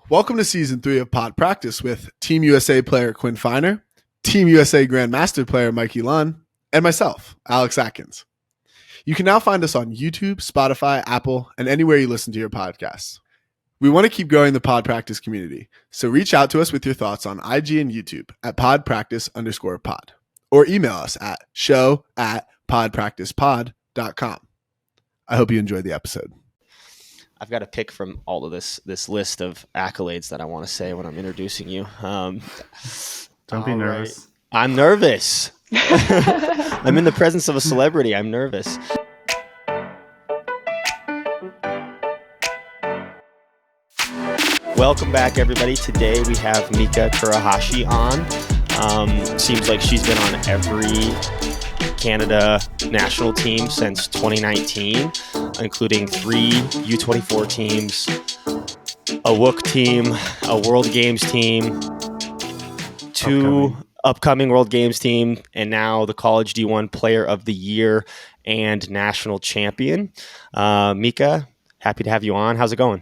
Welcome to Season 3 of Pod Practice with Team USA player Quinn Finer, Team USA Grandmaster player Mikey Lunn, and myself, Alex Atkins. You can now find us on YouTube, Spotify, Apple, and anywhere you listen to your podcasts. We want to keep growing the Pod Practice community, so reach out to us with your thoughts on IG and YouTube at podpractice_pod, or email us at show@podpracticepod.com. I hope you enjoyed the episode. I've got to pick from all of this list of accolades that I want to say when I'm introducing you. Don't be nervous. Right. I'm nervous. I'm in the presence of a celebrity. I'm nervous. Welcome back, everybody. Today we have Mika Kurahashi on. Seems like she's been on every Canada national team since 2019, including 3 U24 teams, a WOOK team, a World Games team, 2 upcoming World Games team, and now the College D1 Player of the Year and National Champion. Mika, happy to have you on. How's it going?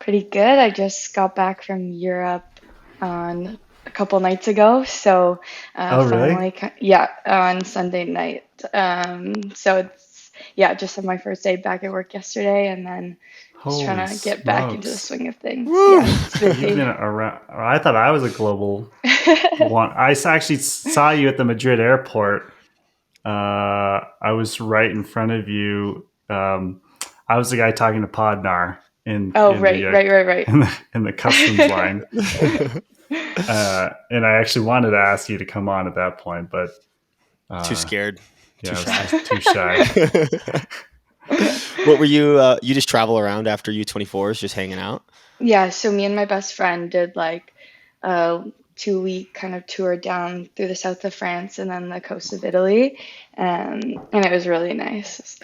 Pretty good. I just got back from Europe on a couple nights ago, so really? on Sunday night. So it's just on my first day back at work yesterday, and then just trying to get back into the swing of things. Woo! Yeah, it's busy. You've been around. I thought I was a global one. I actually saw you at the Madrid airport. I was right in front of you. I was the guy talking to Podnar in the customs line. And I actually wanted to ask you to come on at that point, but too scared. Yeah, too shy. What were you? You just travel around after U24s, just hanging out? Yeah, so me and my best friend did like a 2-week kind of tour down through the south of France and then the coast of Italy, and it was really nice. It's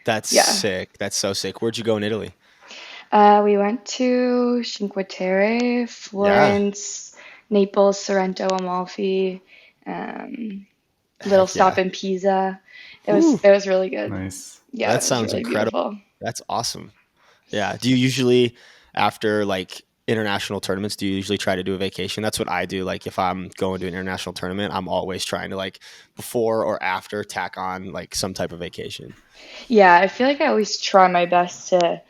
That's sick. That's so sick. Where'd you go in Italy? We went to Cinque Terre, Florence, Naples, Sorrento, Amalfi, little stop in Pisa. It was really good. Nice. Yeah, that sounds really incredible. Beautiful. That's awesome. Yeah. Do you usually, after like international tournaments, do you usually try to do a vacation? That's what I do. Like if I'm going to an international tournament, I'm always trying to like before or after tack on like some type of vacation. Yeah, I feel like I always try my best to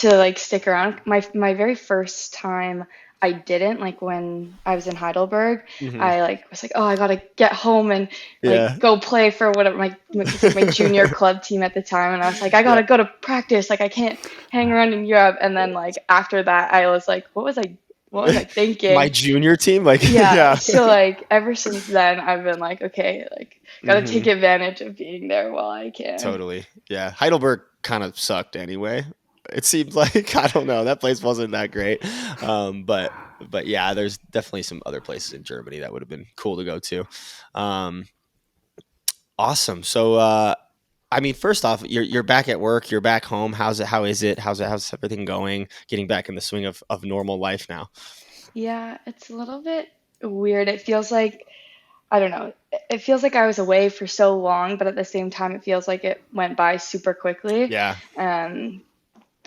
like stick around. My very first time I didn't, like when I was in Heidelberg, I like was like, oh, I gotta get home and like go play for whatever my junior club team at the time, and I was like, I gotta go to practice, like I can't hang around in Europe. And then like after that I was like, what was I thinking? My junior team, like So like ever since then I've been like, okay, like gotta take advantage of being there while I can. Totally. Yeah, Heidelberg kind of sucked anyway. It seemed like, I don't know, that place wasn't that great. But yeah, there's definitely some other places in Germany that would have been cool to go to. Awesome. So, I mean, first off, you're back at work, you're back home. How's everything going? Getting back in the swing of normal life now? Yeah, it's a little bit weird. It feels like, I don't know. It feels like I was away for so long, but at the same time, it feels like it went by super quickly. Yeah.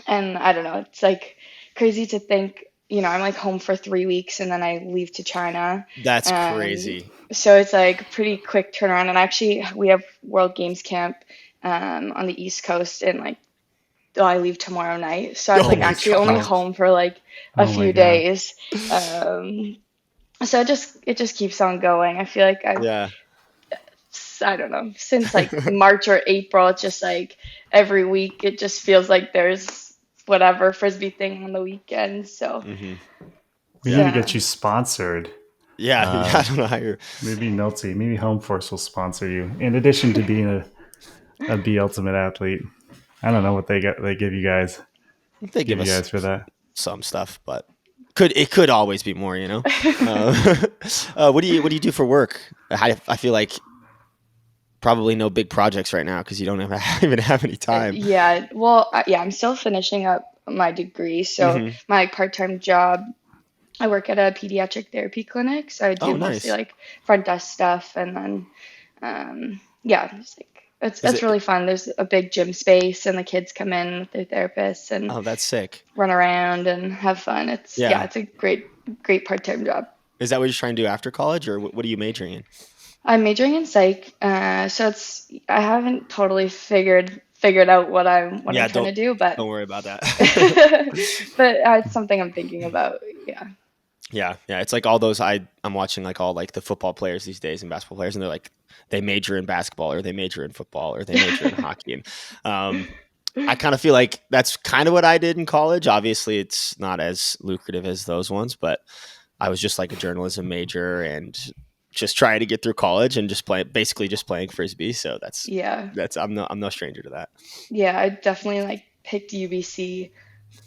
And I don't know, it's like crazy to think, I'm like home for 3 weeks and then I leave to China. That's crazy. So it's like pretty quick turnaround. And actually we have World Games Camp on the East Coast, and I leave tomorrow night. So I'm only home for like a few days. So it just keeps on going. I feel like I don't know, since like March or April, it's just like every week it just feels like there's whatever frisbee thing on the weekend. So we need to get you sponsored. I don't know how you're maybe Milty, maybe Home Force will sponsor you in addition to being a B Ultimate athlete. I don't know what they give you guys. They give us you guys for that some stuff, but it could always be more, What do you do for work? I feel like probably no big projects right now because you don't even have any time. I'm still finishing up my degree. So my part-time job, I work at a pediatric therapy clinic. So I do mostly like front desk stuff, and then just like It's really fun. There's a big gym space, and the kids come in with their therapists and Oh, that's sick. run around and have fun. It's a great part-time job. Is that what you're trying to do after college, or what are you majoring in? I'm majoring in psych, so I haven't totally figured out what I'm trying to do, but don't worry about that. but it's something I'm thinking about. Yeah. It's like all those I'm watching like all like the football players these days and basketball players, and they're like they major in basketball or they major in football or they major in hockey. And I kind of feel like that's kind of what I did in college. Obviously, it's not as lucrative as those ones, but I was just like a journalism major and just trying to get through college and just playing frisbee. So I'm no stranger to that. Yeah, I definitely like picked UBC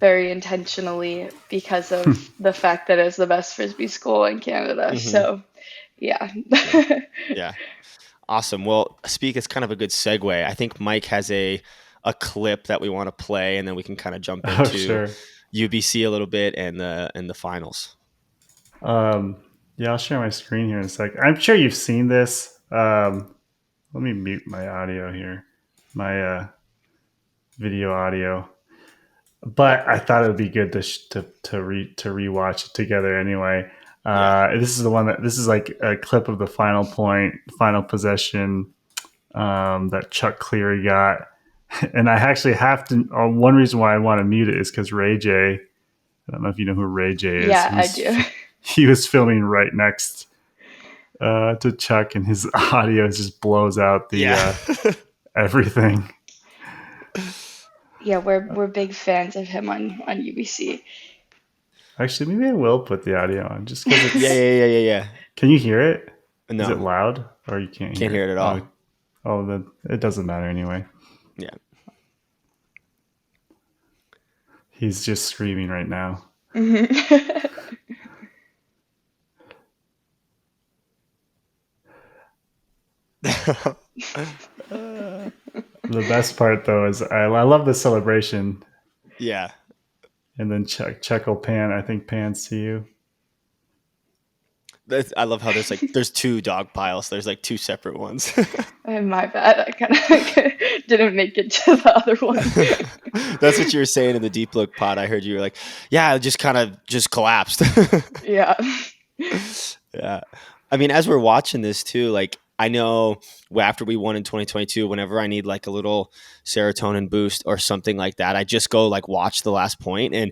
very intentionally because of the fact that it's the best frisbee school in Canada. Mm-hmm. So, yeah. Yeah. Awesome. Well, it's kind of a good segue. I think Mike has a clip that we want to play, and then we can kind of jump into UBC a little bit and the finals. Yeah, I'll share my screen here in a sec. I'm sure you've seen this. Let me mute my audio here, my video audio. But I thought it would be good to rewatch it together anyway. This is like a clip of the final possession that Chuck Cleary got. And I actually have to, one reason why I want to mute it is because Ray J, I don't know if you know who Ray J is. Yeah, I do. He was filming right next to Chuck, and his audio just blows out the everything. Yeah, we're big fans of him on UBC. Actually, maybe I will put the audio on just because it's... Yeah. Can you hear it? No. Is it loud? Or you can't hear it at all. Oh, then it doesn't matter anyway. Yeah. He's just screaming right now. Mm-hmm. The best part, though, is I love the celebration. Yeah. And then Chuck will pans to you. I love how there's two dog piles. There's like two separate ones. My bad. I kind of didn't make it to the other one. That's what you were saying in the deep look pod. I heard you were like, yeah, it just kind of just collapsed. Yeah. Yeah. I mean, as we're watching this too, like I know after we won in 2022, whenever I need like a little serotonin boost or something like that, I just go like watch the last point, and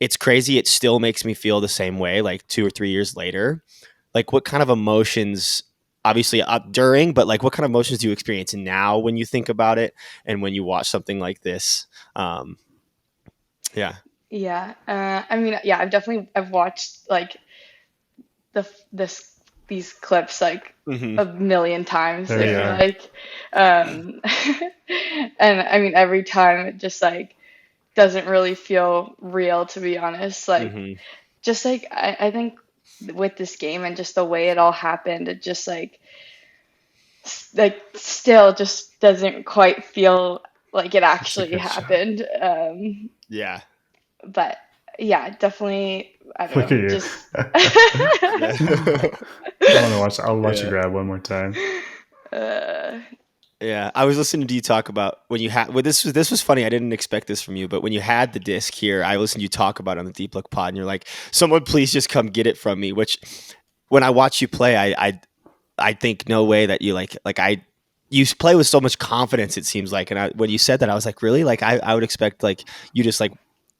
it's crazy. It still makes me feel the same way like 2 or 3 years later. Like what kind of emotions, obviously during, but like what kind of emotions do you experience now when you think about it and when you watch something like this? Yeah. Yeah. I mean, yeah, I've watched like these clips like a million times. Like, and I mean, every time it just like doesn't really feel real, to be honest. Like, just like I think with this game and just the way it all happened, it just like still just doesn't quite feel like it actually happened. Yeah. But yeah, definitely. I don't Look know. at you. Just... I'll watch you grab one more time. Yeah, I was listening to you talk about when you had. Well, this was funny. I didn't expect this from you, but when you had the disc here, I listened to you talk about it on the Deep Look pod, and you're like, "Someone please just come get it from me." Which, when I watch you play, I think no way that you you play with so much confidence. It seems like, and when you said that, I was like, really? Like I would expect like you just like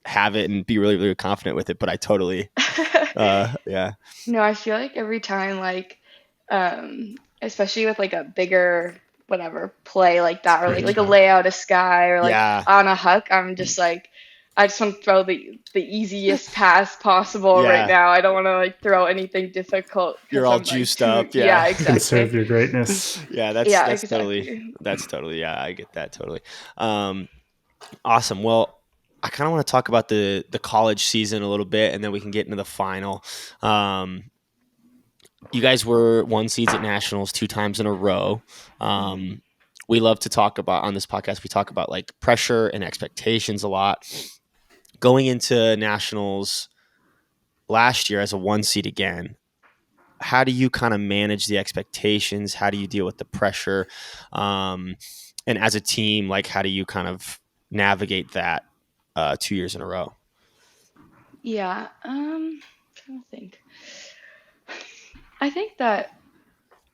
have it and be really, really confident with it, but I totally, yeah. No, I feel like every time, like, especially with like a bigger whatever play like that, or like a layout of sky, or like on a huck, I'm just like, I just want to throw the easiest pass possible right now. I don't want to like throw anything difficult. You're all juiced up. Yeah, exactly. Conserve your greatness. Yeah, that's exactly. Totally. Yeah, I get that totally. Awesome. Well, I kind of want to talk about the college season a little bit, and then we can get into the final. You guys were 1 seeds at nationals 2 times in a row. We love to talk about on this podcast. We talk about like pressure and expectations a lot. Going into nationals last year as a 1 seed again, how do you kind of manage the expectations? How do you deal with the pressure? And as a team, like, how do you kind of navigate that 2 years in a row? Yeah, I'm trying to think. I think that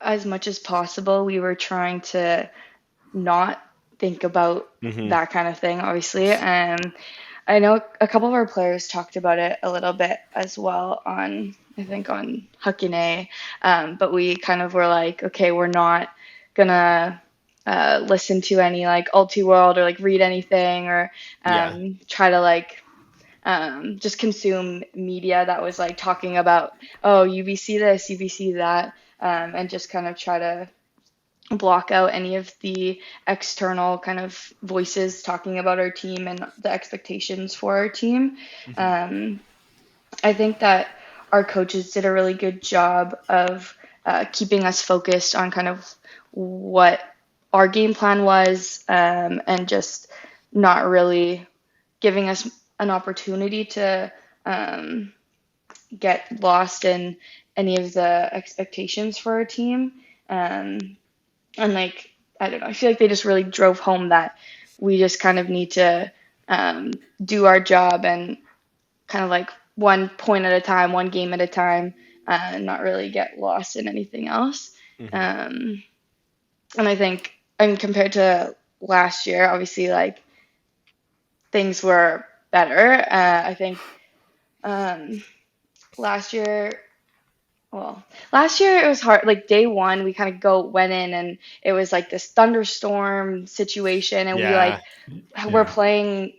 as much as possible, we were trying to not think about that kind of thing, obviously. I know a couple of our players talked about it a little bit as well on, I think, on Hakine. But we kind of were like, okay, we're not gonna listen to any like Ulti World or like read anything or try to like just consume media that was like talking about, oh, UBC this, UBC that, and just kind of try to block out any of the external kind of voices talking about our team and the expectations for our team. I think that our coaches did a really good job of keeping us focused on kind of what our game plan was, and just not really giving us an opportunity to get lost in any of the expectations for our team. And like, I don't know, I feel like they just really drove home that we just kind of need to do our job and kind of like one point at a time, one game at a time, and not really get lost in anything else. And I think, compared to last year, obviously, like, things were better. I think last year it was hard. Like, day one, we kind of went in and it was like this thunderstorm situation, and we're playing,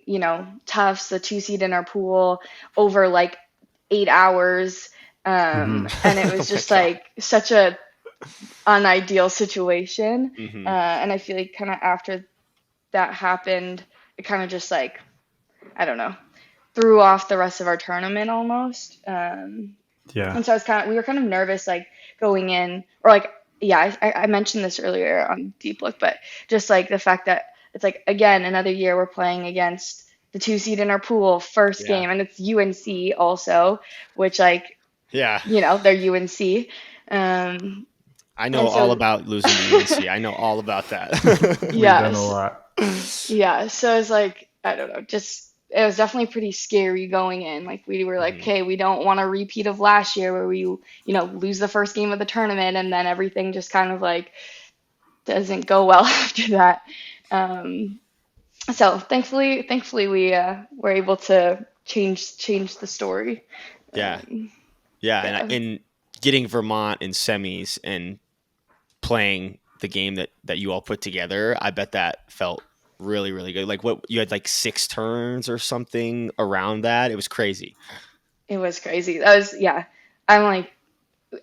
Tufts, the 2 seed in our pool, over like 8 hours, and it was just like such a unideal situation. And I feel like kind of after that happened, it kind of just like, I don't know, threw off the rest of our tournament almost. And so we were kind of nervous, like, going in, or like, I mentioned this earlier on Deep Look, but just like the fact that it's like, again, another year we're playing against the 2 seed in our pool, first game, and it's UNC also, which, like, they're UNC. I know all about losing to UNC. I know all about that. We've done a lot. Yeah, so it's like, I don't know, it was definitely pretty scary going in. Like, we were like, okay, we don't want a repeat of last year where we, lose the first game of the tournament and then everything just kind of like doesn't go well after that. So thankfully we were able to change the story. And getting Vermont in semis and playing the game that you all put together, I bet that felt really, really good. Like, what, you had like 6 turns or something around that. It was crazy. It was crazy. That was, I'm like,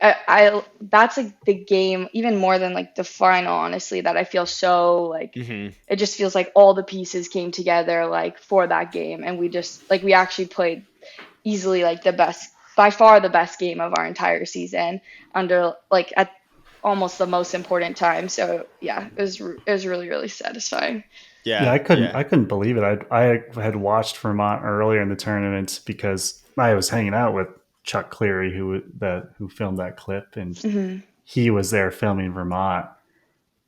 I that's like the game, even more than like the final, honestly, that I feel so like, it just feels like all the pieces came together like for that game. And we just like, we actually played easily like by far the best game of our entire season under like at almost the most important time. So it was really, really satisfying. I couldn't believe it. I had watched Vermont earlier in the tournament because I was hanging out with Chuck Cleary, who filmed that clip, and he was there filming Vermont.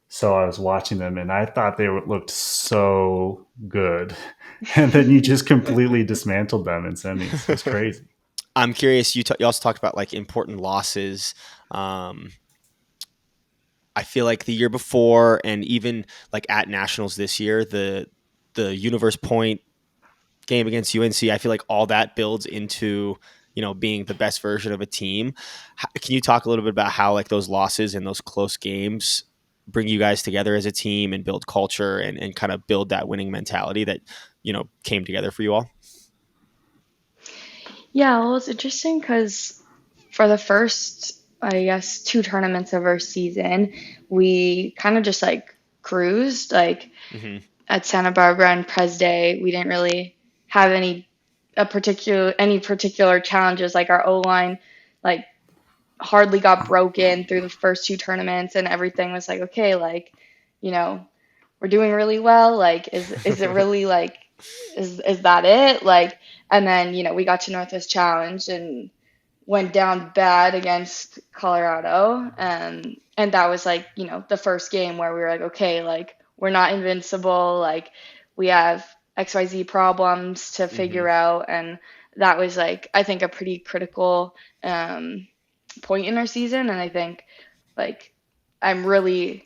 So I was watching them, and I thought they looked so good, and then you just completely dismantled them in semis. It was crazy. I'm curious. You also talked about like important losses. I feel like the year before, and even like at nationals this year, the Universe Point game against UNC, I feel like all that builds into, being the best version of a team. Can you talk a little bit about how like those losses and those close games bring you guys together as a team and build culture and kind of build that winning mentality that, came together for you all? Yeah, well, it's interesting because for the first, I guess, 2 tournaments of our season, we kind of just like cruised. Like, at Santa Barbara and Pres Day, we didn't really have any particular challenges. Like, our O-line like hardly got broken through the first 2 tournaments, and everything was like, okay, like, we're doing really well. Like, is it really like, is that it? Like, and then, we got to Northwest Challenge, and went down bad against Colorado. And that was like, the first game where we were like, okay, like we're not invincible. Like we have XYZ problems to figure out. And that was like, I think a pretty critical point in our season. And I think like it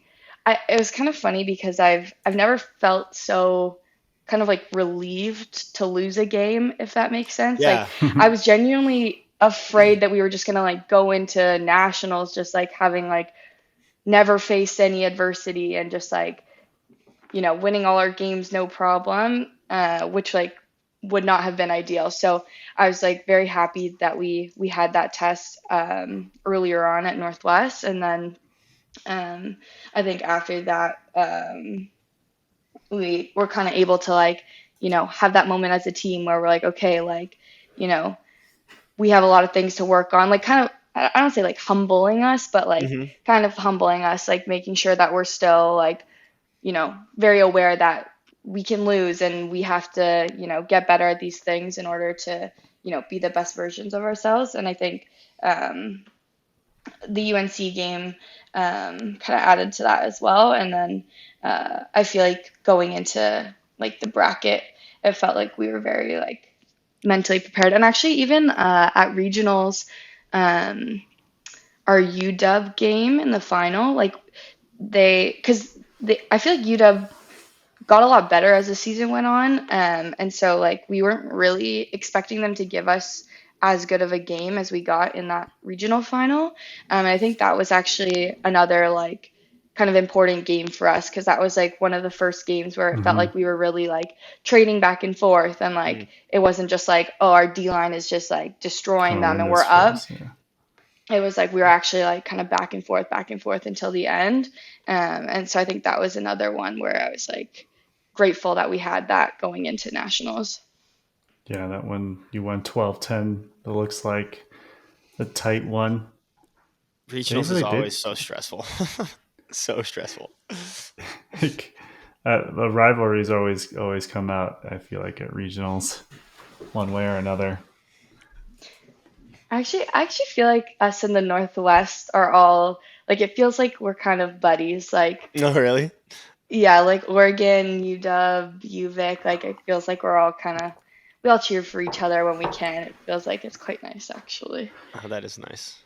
was kind of funny because I've never felt so kind of like relieved to lose a game, if that makes sense. Yeah. Like I was genuinely afraid that we were just gonna like go into nationals just like having like never faced any adversity and just like, winning all our games no problem, which like would not have been ideal. So I was like very happy that we had that test earlier on at Northwest, and then I think after that we were kind of able to like, have that moment as a team where we're like, okay, like, we have a lot of things to work on, like kind of, I don't say like humbling us, but like kind of humbling us, like making sure that we're still like, very aware that we can lose and we have to, get better at these things in order to, be the best versions of ourselves. And I think the UNC game kind of added to that as well. And then I feel like going into like the bracket, it felt like we were very like mentally prepared. And actually even at regionals, our UW game in the final, like I feel like UW got a lot better as the season went on. And so like we weren't really expecting them to give us as good of a game as we got in that regional final. I think that was actually another like kind of important game for us, because that was like one of the first games where it felt like we were really like trading back and forth, and like it wasn't just like, oh, our D line is just like destroying them and we're up. It was like we were actually like kind of back and forth until the end. And so I think that was another one where I was like grateful that we had that going into nationals. Yeah, that one you won 12-10. It looks like a tight one. Regionals is always so stressful. So stressful. Like, the rivalries always come out, I feel like, at regionals, one way or another. I actually feel like us in the Northwest are all like, it feels like we're kind of buddies. Like, oh, really? Yeah, like Oregon, UW, UVic. Like it feels like we all cheer for each other when we can. It feels like it's quite nice, actually. Oh, that is nice.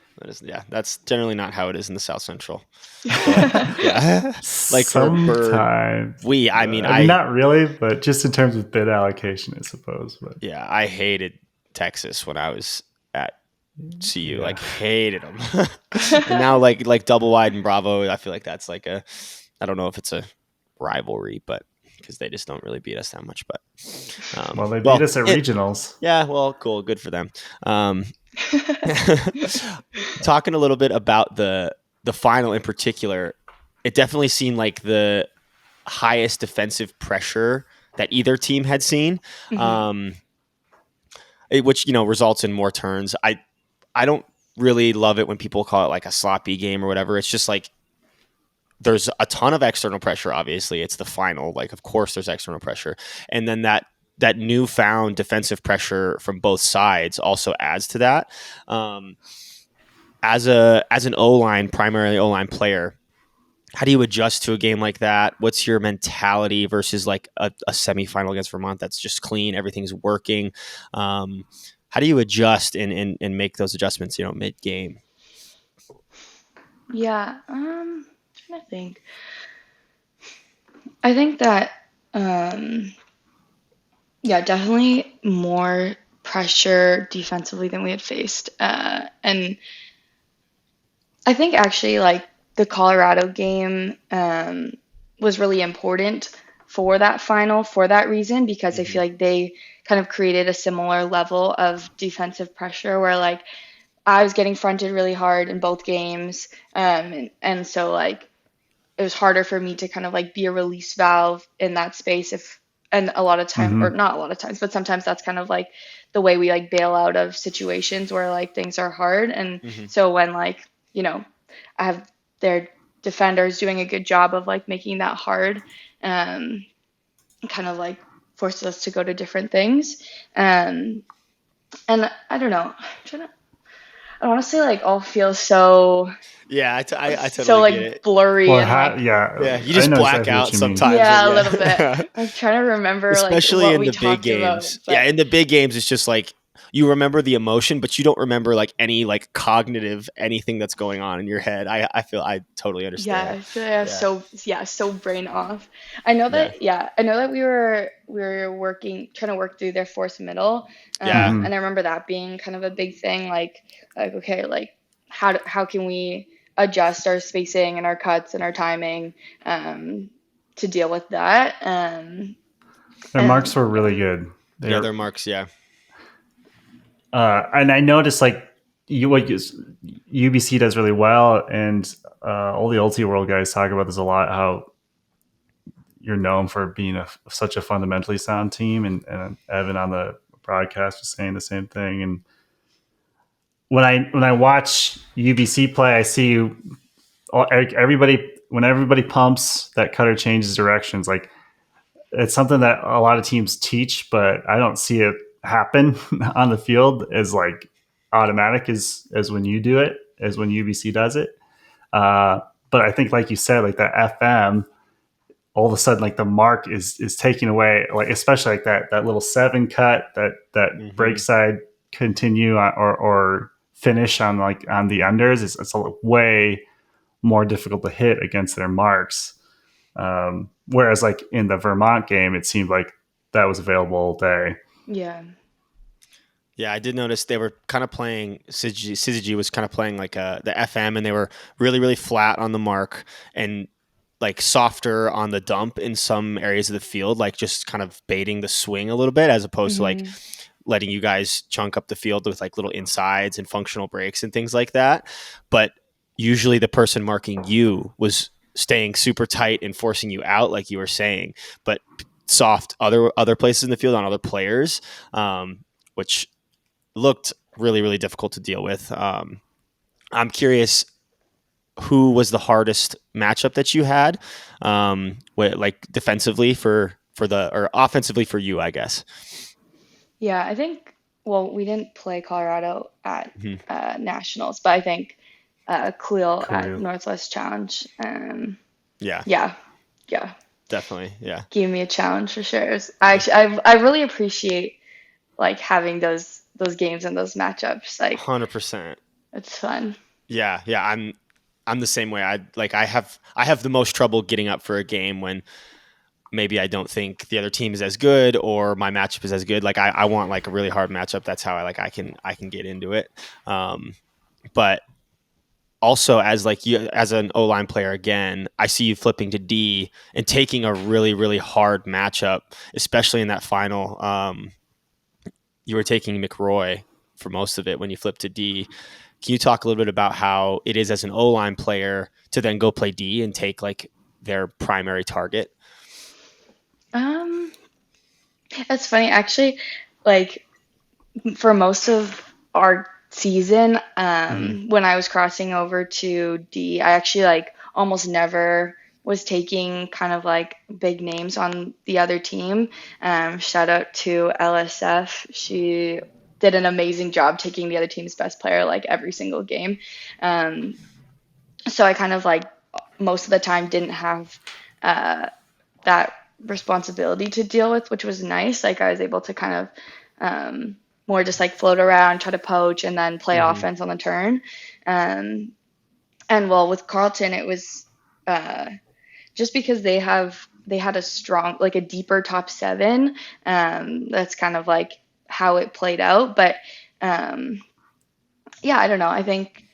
That's generally not how it is in the South Central. But, yeah, like sometimes I mean, not really, but just in terms of bid allocation, I suppose. But yeah, I hated Texas when I was at CU. Like hated them. And now like Double Wide and Bravo, I feel like that's like I don't know if it's a rivalry, but because they just don't really beat us that much. But they beat us at regionals. Yeah, well, cool, good for them. Talking a little bit about the final in particular, it definitely seemed like the highest defensive pressure that either team had seen, which results in more turns. I don't really love it when people call it like a sloppy game or whatever. It's just like there's a ton of external pressure. Obviously, it's the final. Like, of course, there's external pressure, and then that newfound defensive pressure from both sides also adds to that. As an O-line, primarily O-line player, how do you adjust to a game like that? What's your mentality versus like a semifinal against Vermont that's just clean, everything's working? How do you adjust and make those adjustments, mid-game? Yeah, I'm trying to think. I think that, definitely more pressure defensively than we had faced. And I think actually like the Colorado game was really important for that final for that reason, because I feel like they kind of created a similar level of defensive pressure where like I was getting fronted really hard in both games. And so like it was harder for me to kind of like be a release valve in that space and a lot of time, or not a lot of times, but sometimes that's kind of like the way we like bail out of situations where like things are hard. And so when like, I have their defenders doing a good job of like making that hard, kind of like forces us to go to different things. And I don't know, honestly like all feels so Yeah, I totally so get like it. blurry Well, and like Yeah, you I just know black exactly what out you mean. sometimes. yeah, a little bit. Yeah. I'm trying to remember like Especially what in we the big talked about, games. Yeah, but in the big games, it's just like you remember the emotion, but you don't remember like any like cognitive anything that's going on in your head. I feel I totally yeah, understand. I feel like I was Yeah, so brain off. yeah, I know that we were working trying to work through their force middle, yeah. Hmm. and I remember that being kind of a big thing. Like okay, like how can we adjust our spacing and our cuts and our timing um, to deal with that? Their marks And were yeah, really good. Yeah, They're their marks. Yeah. and I noticed like UBC does really well, and all the ulti world guys talk about this a lot. How you're known for being such a fundamentally sound team, and Evan on the broadcast was saying the same thing. And when I watch UBC play, I see everybody when everybody pumps, that cutter changes directions. Like it's something that a lot of teams teach, but I don't see it happen on the field as like automatic as when you do it, as when UBC does it. But I think, like you said, like that FM, all of a sudden, like the mark is taking away, like especially like that little 7 cut, that break Hmm. side continue or finish on like on the unders. It's a way more difficult to hit against their marks. Whereas like in the Vermont game, it seemed like that was available all day. yeah, Yeah, I did notice they were kind of playing. Syzygy was kind of playing like the FM, and they were really, really flat on the mark and like softer on the dump in some areas of the field, like just kind of baiting the swing a little bit, as opposed to like hmm letting you guys chunk up the field with like little insides and functional breaks and things like that. But usually the person marking you was staying super tight and forcing you out, like you were saying, but soft other places in the field on other players, which looked really, really difficult to deal with. I'm curious, who was the hardest matchup that you had, like defensively for the or offensively for you, I guess. yeah. I think well, we didn't play Colorado at Mhm. nationals, but I think Khalil at Khalil. Northwest Challenge. Yeah, Yeah, yeah, definitely. Yeah, gave me a challenge for sure. I really appreciate like having those games and those matchups. Like 100%. it's fun. Yeah, yeah. I'm the same way. I have the most trouble getting up for a game when maybe I don't think the other team is as good or my matchup is as good. Like I want like a really hard matchup. That's how I can get into it. But also as like you as an O line player again, I see you flipping to D and taking a really, really hard matchup, especially in that final. You were taking McRoy for most of it when you flipped to D. Can you talk a little bit about how it is as an O line player to then go play D and take like their primary target? Um, that's funny actually. Like for most of our season, Mm-hmm. when I was crossing over to D, I actually like almost never was taking kind of like big names on the other team. Shout out to LSF. She did an amazing job taking the other team's best player like every single game. Um, so I kind of like most of the time didn't have uh, that responsibility to deal with, which was nice. Like I was able to kind of more just like float around, try to poach, and then play Mm-hmm. offense on the turn. Um, and well, with Carlton, it was uh, just because they had a strong like a deeper top seven. That's kind of like how it played out. But um, yeah, I don't know. I think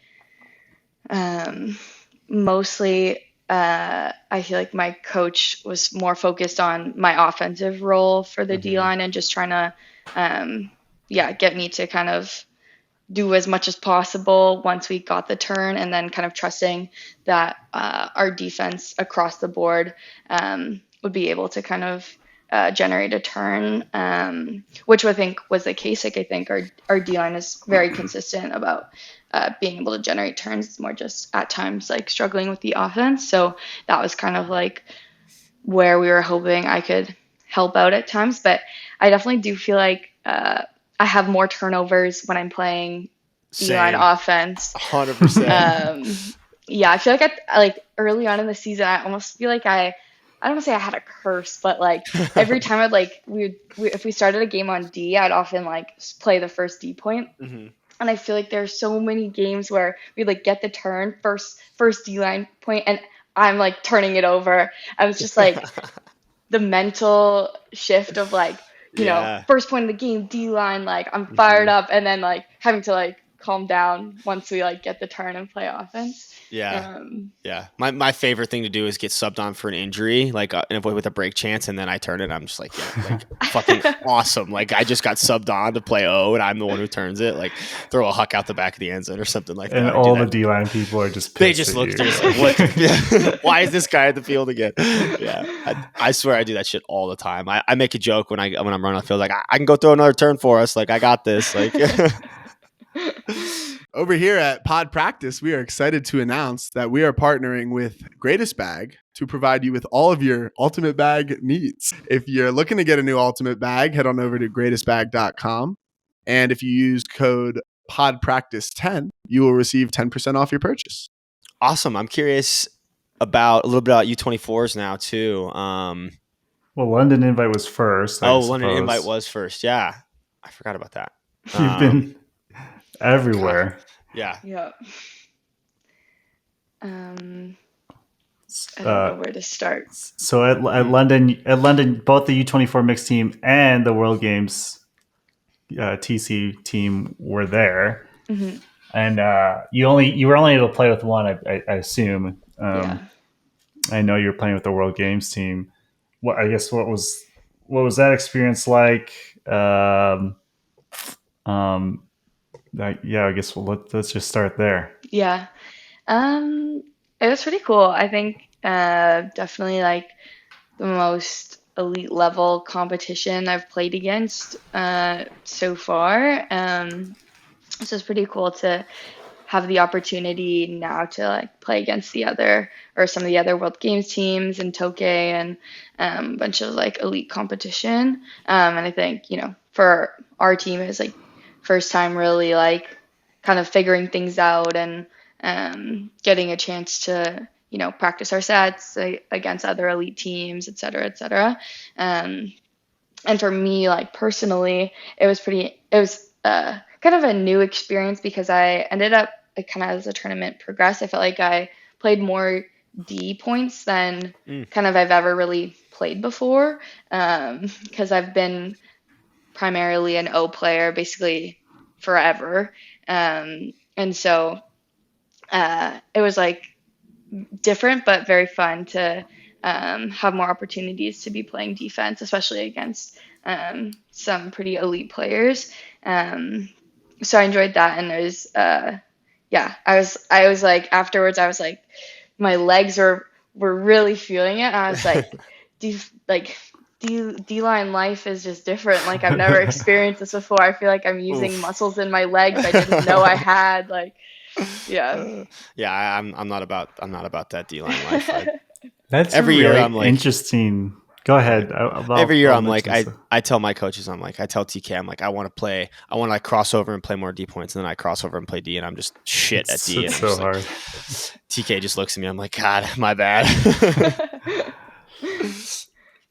um, mostly I feel like my coach was more focused on my offensive role for the D Mm-hmm. line and just trying to, yeah, get me to kind of do as much as possible once we got the turn, and then kind of trusting that our defense across the board would be able to kind of generate a turn, which I think was the case. Like I think our D line is very consistent about being able to generate turns. It's more just at times like struggling with the offense. So that was kind of like where we were hoping I could help out at times. But I definitely do feel like I have more turnovers when I'm playing D-line offense. 100%. Yeah, I feel like early on in the season, I almost feel like I don't want to say I had a curse, but like every time I'd like if we started a game on D, I'd often like play the first D point. Mm-hmm. And I feel like there's so many games where we like get the turn first D-line point and I'm like turning it over. I was just like the mental shift of like, you know, first point of the game, D-line, like I'm fired up, and then like having to like calm down once we like get the turn and play offense. Yeah. My favorite thing to do is get subbed on for an injury, like with a break chance, and then I turn it. I'm just like, fucking awesome. Like I just got subbed on to play O, and I'm the one who turns it. Like throw a huck out the back of the end zone or something like that. And all the D-line people are just pissed. They just look like, what? Why is this guy at the field again? Yeah, I swear I do that shit all the time. I make a joke when I'm running on the field, like I can go throw another turn for us. Like I got this. Like. Over here at Pod Practice, we are excited to announce that we are partnering with Greatest Bag to provide you with all of your ultimate bag needs. If you're looking to get a new ultimate bag, head on over to greatestbag.com. And if you use code PodPractice10, you will receive 10% off your purchase. Awesome. I'm curious about a little bit about U24s now too. Well, London Invite was first. London Invite was first. Yeah. I forgot about that. You've been everywhere. Yeah. I don't know where to start. So at London, both the U24 mixed team and the World Games TC team were there, and you were only able to play with one, I assume. I know you were playing with the World Games team. What was that experience like? I guess let's just start there. Yeah. It was pretty cool. I think definitely like the most elite level competition I've played against so far. So it's pretty cool to have the opportunity now to like play against some of the other World Games teams in Tokyo and a bunch of like elite competition. And I think, you know, for our team it was like first time really like kind of figuring things out and getting a chance to, you know, practice our sets against other elite teams, et cetera, et cetera. And for me, like personally, it was kind of a new experience because I ended up like, kind of as the tournament progressed, I felt like I played more D points than kind of I've ever really played before. Because I've been primarily an O player basically forever. And so it was like different but very fun to have more opportunities to be playing defense, especially against some pretty elite players. So I enjoyed that, and it was I was like afterwards I was like my legs were really feeling it. And I was like D-line life is just different. Like I've never experienced this before. I feel like I'm using muscles in my legs I didn't know I had. Like, yeah. I'm not about that D-line life. That's every year. I'm like interesting. Go ahead. Every year I'm like I tell my coaches I tell TK I'm like I want to like cross over and play more D points, and then I cross over and play D, and I'm just shit at D. It's so hard. TK just looks at me. I'm like, God, my bad.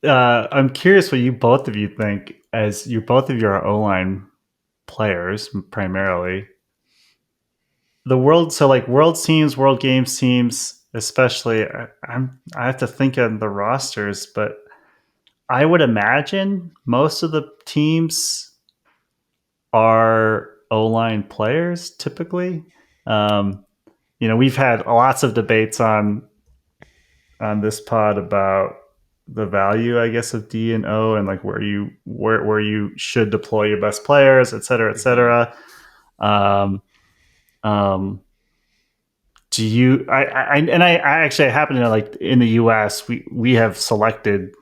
I'm curious what both of you think, as both of you are O-line players primarily. The world teams, World Games teams, especially. I have to think on the rosters, but I would imagine most of the teams are O-line players typically. We've had lots of debates on this pod about the value, I guess, of D and O, and like where you should deploy your best players, et cetera, et cetera. Do you? I actually happen to know, like in the U.S. we have selected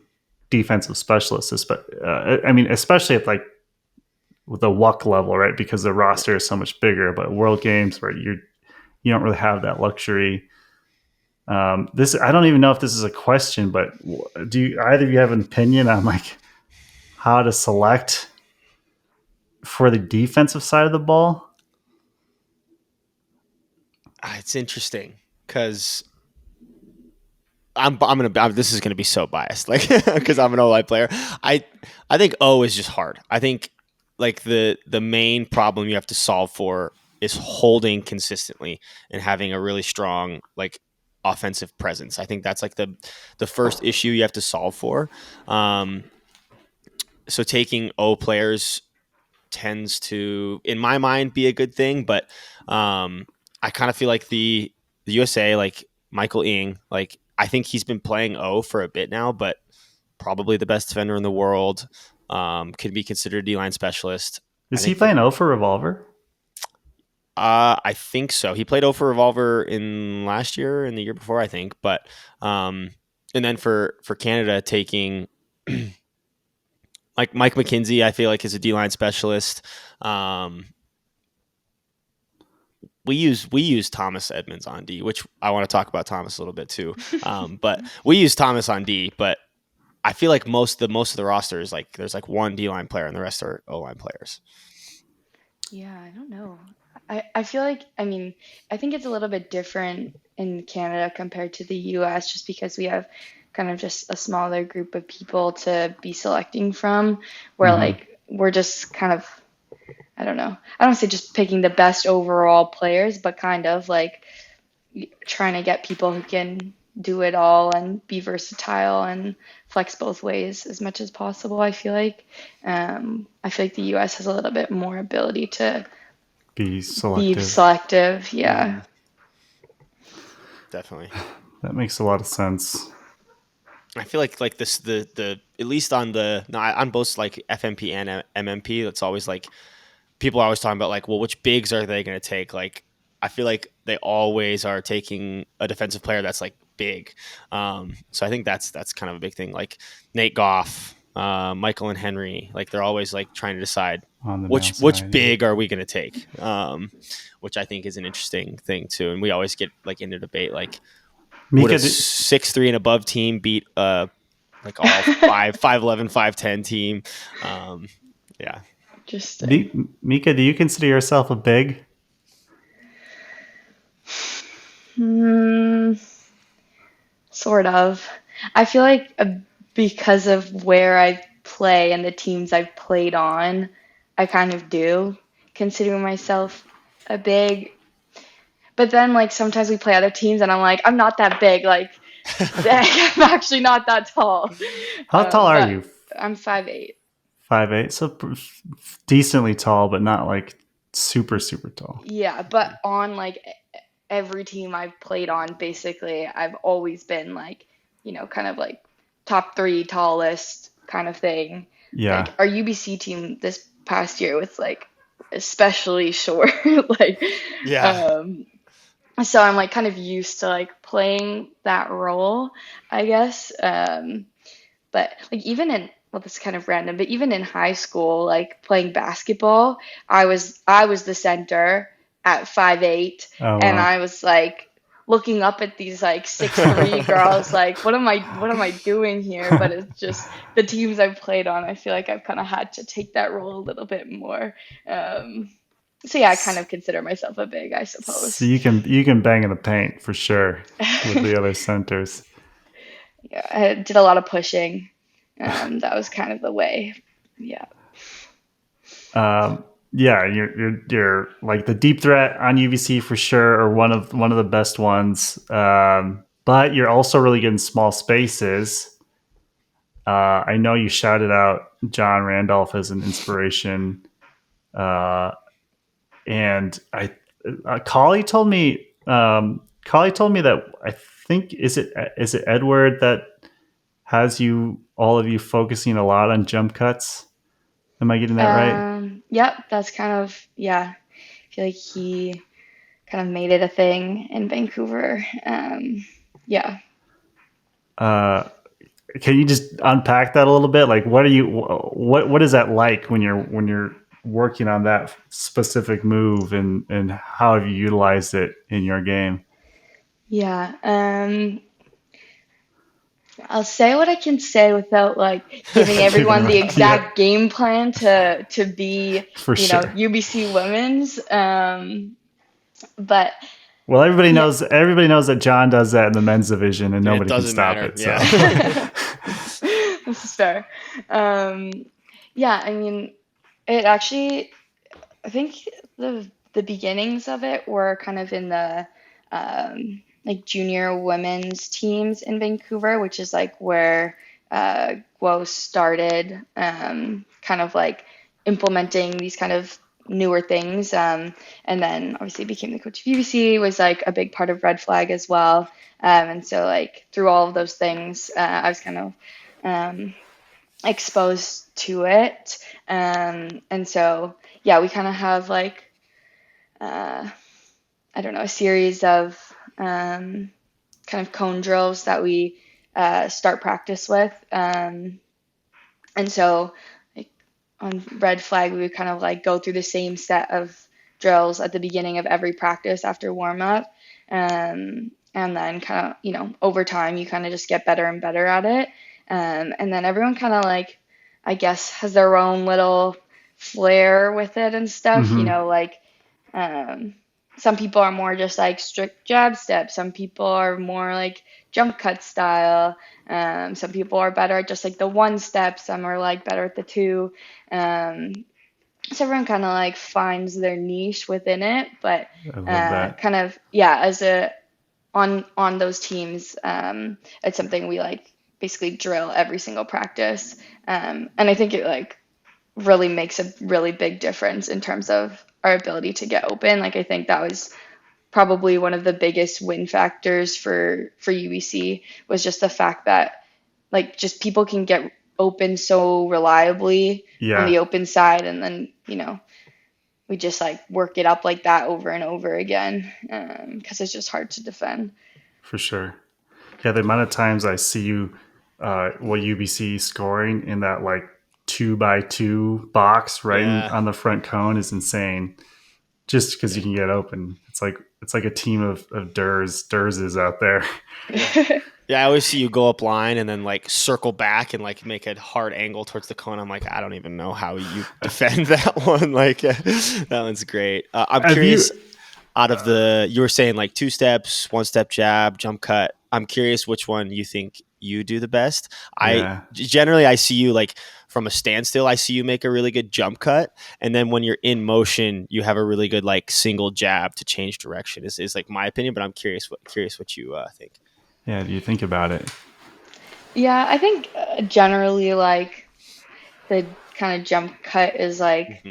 defensive specialists, but especially at like with the WUC level, right? Because the roster is so much bigger. But World Games, where you don't really have that luxury. I don't even know if this is a question, but do either of you have an opinion on like how to select for the defensive side of the ball? It's interesting because this is gonna be so biased, like because I'm an O-line player. I think O is just hard. I think like the main problem you have to solve for is holding consistently and having a really strong like offensive presence. I think that's like the first issue you have to solve for. So taking O players tends to, in my mind, be a good thing, but I kind of feel like the USA, like Michael Ing, like I think he's been playing O for a bit now, but probably the best defender in the world. Could be considered a D-line specialist. Is he playing O for Revolver? I think so. He played O for Revolver in last year and the year before, I think. But and then for Canada taking like Mike McKenzie, I feel like is a D-line specialist. We use Thomas Edmonds on D, which I want to talk about Thomas a little bit too. But we use Thomas on D, but I feel like most of the roster is like there's like one D-line player and the rest are O-line players. Yeah, I don't know. I feel like, I mean, I think it's a little bit different in Canada compared to the US just because we have kind of just a smaller group of people to be selecting from where like we're just kind of, I don't know. I don't say just picking the best overall players, but kind of like trying to get people who can do it all and be versatile and flex both ways as much as possible. I feel like the US has a little bit more ability to be selective. Yeah. Definitely. That makes a lot of sense. I feel like this the at least on both like FMP and MMP, it's always like people are always talking about like, well, which bigs are they going to take? Like, I feel like they always are taking a defensive player that's like big. So I think that's kind of a big thing. Like Nate Goff, Michael and Henry, like they're always like trying to decide which big are we going to take, which I think is an interesting thing too. And we always get like into debate like Mika, would a 6'3" and above team beat like all 5'11", 5'10" team? Yeah. Just Mika, do you consider yourself a big? Sort of. I feel like because of where I play and the teams I've played on, I kind of do consider myself a big. But then, like, sometimes we play other teams, and I'm like, I'm not that big. Like, I'm actually not that tall. How tall are you? I'm 5'8". 5'8", so decently tall, but not like super, super tall. Yeah, but on like every team I've played on, basically, I've always been like, you know, kind of like top 3 tallest kind of thing. Yeah. Like our UBC team this past year was like especially short. Like, yeah. So I'm like kind of used to like playing that role, I guess. But like even in, well, this is kind of random, but even in high school, like playing basketball, I was the center at 5'8", and I was like looking up at these like 6'3" girls, like what am I doing here? But it's just the teams I've played on, I feel like I've kind of had to take that role a little bit more. So yeah, I kind of consider myself a big, I suppose. So you can bang in the paint for sure with the other centers. Yeah, I did a lot of pushing. That was kind of the way. Yeah. Yeah, you're like the deep threat on UBC for sure, or one of the best ones. But you're also really good in small spaces. I know you shouted out John Randolph as an inspiration. And Collie told me that I think is it Edward that has all of you focusing a lot on jump cuts. Am I getting that right? Yep, that's kind of, yeah. I feel like he kind of made it a thing in Vancouver. Yeah. Can you just unpack that a little bit? Like, what is that like when you're working on that specific move, and how have you utilized it in your game? Yeah. I'll say what I can say without like giving everyone the exact game plan to be, For sure. UBC women's. But Well, everybody knows that John does that in the men's division, and nobody can stop matter. it. So. Yeah. This is fair. Yeah, I mean, it actually, I think the beginnings of it were kind of in the like junior women's teams in Vancouver, which is like where Guo started kind of like implementing these kind of newer things. And then obviously became the coach of UBC, was like a big part of Red Flag as well. And so like through all of those things, I was kind of exposed to it. And so, yeah, we kind of have like, I don't know, a series of kind of cone drills that we start practice with. And so like on Red Flag, we would kind of like go through the same set of drills at the beginning of every practice after warm up. And then kind of, you know, over time, you kind of just get better and better at it. And then everyone kind of like, I guess, has their own little flair with it and stuff, you know, like some people are more just like strict jab steps. Some people are more like jump cut style. Some people are better at just like the one step. Some are like better at the two. So everyone kind of like finds their niche within it, but kind of, yeah, as a on those teams, it's something we like basically drill every single practice. And I think it like really makes a really big difference in terms of our ability to get open. Like I think that was probably one of the biggest win factors for UBC, was just the fact that like just people can get open so reliably on the open side, and then, you know, we just like work it up like that over and over again, because it's just hard to defend. For sure. Yeah, the amount of times I see you UBC scoring in that like 2x2 box on the front cone is insane. Just because you can get open. It's like a team of Durzes out there. Yeah, I always see you go up line and then like circle back and like make a hard angle towards the cone. I'm like, I don't even know how you defend that one. Like that one's great. I'm curious. Out of you were saying like 2 steps, 1 step jab, jump cut. I'm curious which one you think you do the best. I see you like from a standstill. I see you make a really good jump cut, and then when you're in motion, you have a really good like single jab to change direction. Is like my opinion, but I'm curious what you think. Yeah, do you think about it? Yeah, I think generally like the kind of jump cut is like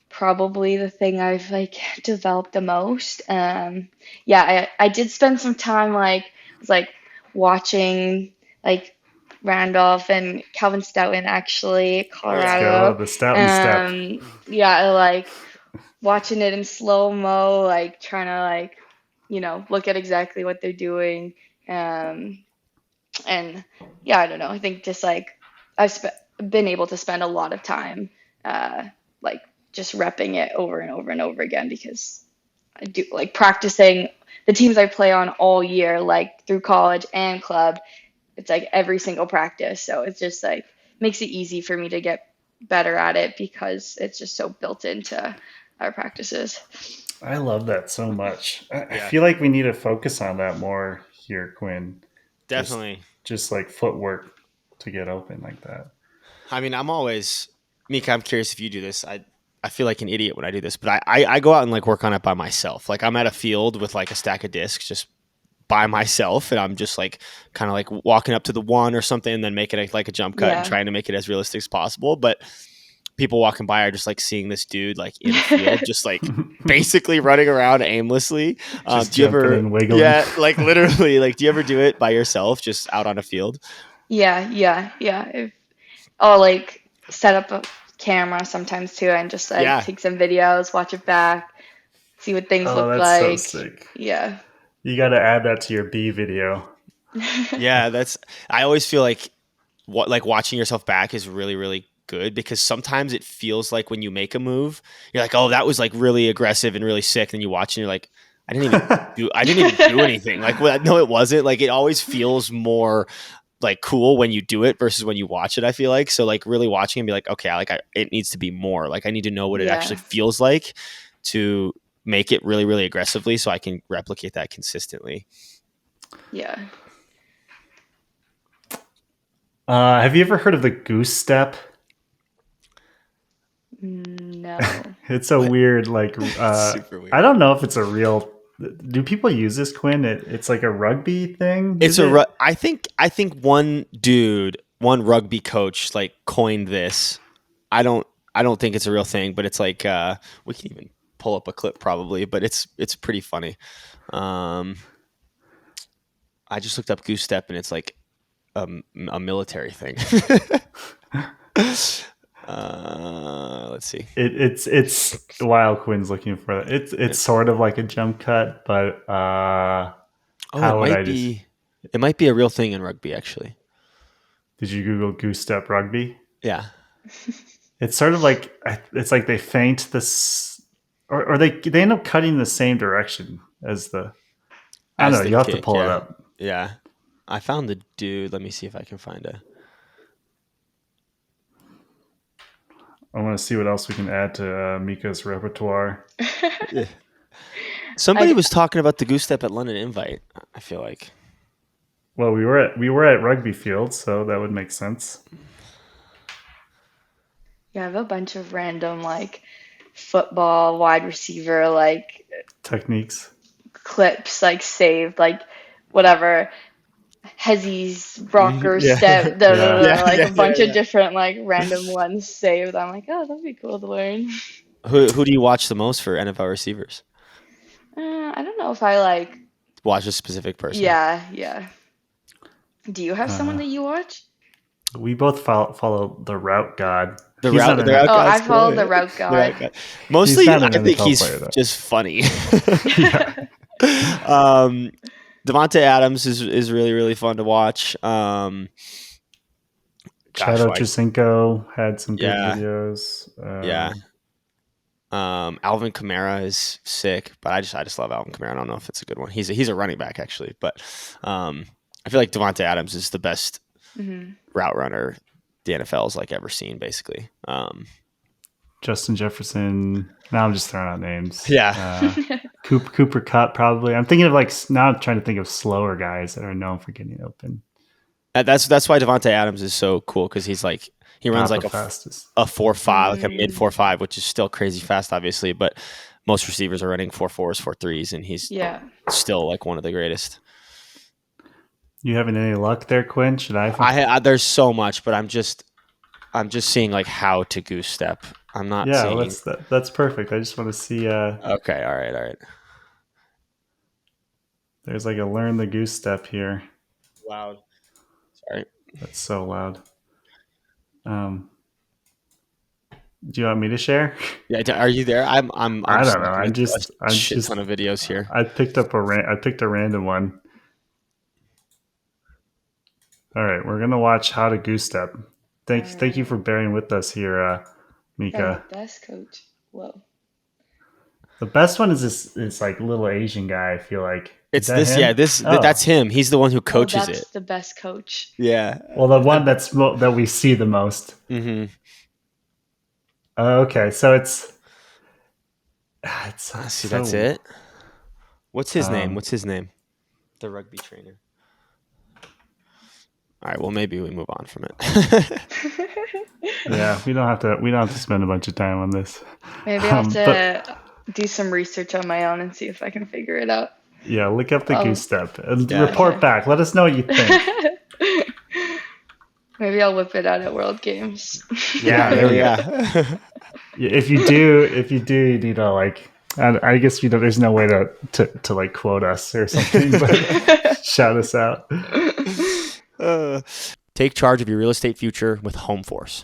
probably the thing I've like developed the most. Yeah, I did spend some time like watching like Randolph and Calvin Stoughton, actually, Colorado. Let's go, the Stoughton step. Yeah, like watching it in slow-mo, like trying to like, you know, look at exactly what they're doing. And yeah, I don't know. I think just like I've been able to spend a lot of time like just repping it over and over and over again, because I do like practicing the teams I play on all year, like through college and club. It's like every single practice. So it's just like makes it easy for me to get better at it, because it's just so built into our practices. I love that so much. I feel like we need to focus on that more here, Quinn. Definitely. Just like footwork to get open like that. I mean, Mika, I'm curious if you do this. I feel like an idiot when I do this, but I go out and like work on it by myself. Like I'm at a field with like a stack of discs just by myself, and I'm just like kind of like walking up to the one or something and then making it like a jump cut and trying to make it as realistic as possible. But people walking by are just like seeing this dude like in the field, just like basically running around aimlessly. Do you ever, like literally, like, do you ever do it by yourself, just out on a field? Yeah. I'll like set up a camera sometimes too, and just like take some videos, watch it back, see what things look like. So sick. Yeah. You got to add that to your B video. Yeah, I always feel like watching yourself back is really, really good, because sometimes it feels like when you make a move, you're like, oh, that was like really aggressive and really sick. Then you watch and you're like, I didn't even do anything. Like, well, no, it wasn't. Like, it always feels more like cool when you do it versus when you watch it, I feel like. So like really watching and be like, okay, it needs to be more. Like I need to know what it actually feels like to make it really, really aggressively so I can replicate that consistently. Yeah. Have you ever heard of the goose step? No. It's a weird, like, Super weird. I don't know if it's a real. Do people use this, Quinn? It's like a rugby thing. I think one rugby coach like coined this. I don't think it's a real thing, but it's like we can even pull up a clip probably, but it's pretty funny. I just looked up goose step and it's like a military thing. Let's see. It's while Quinn's looking for it. It's sort of like a jump cut, but it might be a real thing in rugby actually. Did you Google goose step rugby? Yeah. It's sort of like they feint this, or they end up cutting the same direction as the. I don't know. You have to pull it up. Yeah, I found the dude. Let me see if I can find a. I want to see what else we can add to Mika's repertoire. Yeah. Somebody was talking about the goose step at London Invite. I feel like. Well, we were at rugby field, so that would make sense. Yeah, I have a bunch of random like football wide receiver like techniques, clips like saved, like whatever Hezzy's rocker step, like a bunch of different like random ones saved. I'm like, oh, that'd be cool to learn. Who do you watch the most for NFL receivers? I don't know if I like watch a specific person. Yeah. Do you have someone that you watch? We both follow the Route God. The route God. Oh, I follow the Route God. Mostly, I think he's just funny. Devontae Adams is really, really fun to watch. Chad Ochocinco had some good videos. Alvin Kamara is sick, but I just love Alvin Kamara. I don't know if it's a good one. He's a running back actually, but I feel like Devontae Adams is the best route runner the NFL's like ever seen, basically. Justin Jefferson. Now I'm just throwing out names. Yeah. Cooper Kupp probably. I'm thinking of now I'm trying to think of slower guys that are known for getting open. That's why Devontae Adams is so cool, because he's like he runs like a 4.5, like a mid 4.5, which is still crazy fast, obviously. But most receivers are running 4.4s, 4.3s, and he's still like one of the greatest. You having any luck there, Quinn? Should I? There's so much, but I'm just seeing like how to goose step. I'm not. Yeah, that's perfect. I just want to see. Okay. All right. There's like a learn the goose step here. Loud. Sorry. That's so loud. Do you want me to share? Yeah. Are you there? I don't know. I'm just ton of videos here. I picked a random one. All right, we're gonna watch how to goose step. Thank you for bearing with us here, Mika. The best coach. Whoa. The best one is this like little Asian guy. I feel like it's this. Him? Yeah, that's him. He's the one who coaches that's the best coach. Yeah. Well, the one that we see the most. Mm-hmm. Okay, so it's. See, that's it. What's his name? The rugby trainer. All right. Well, maybe we move on from it. Yeah, we don't have to spend a bunch of time on this. Maybe I have to do some research on my own and see if I can figure it out. Yeah, look up the goose step and report back. Let us know what you think. Maybe I'll whip it out at World Games. Yeah, there we go. If you do, you need to like. I guess there's no way to like quote us or something, but shout us out. Take charge of your real estate future with HomeForce,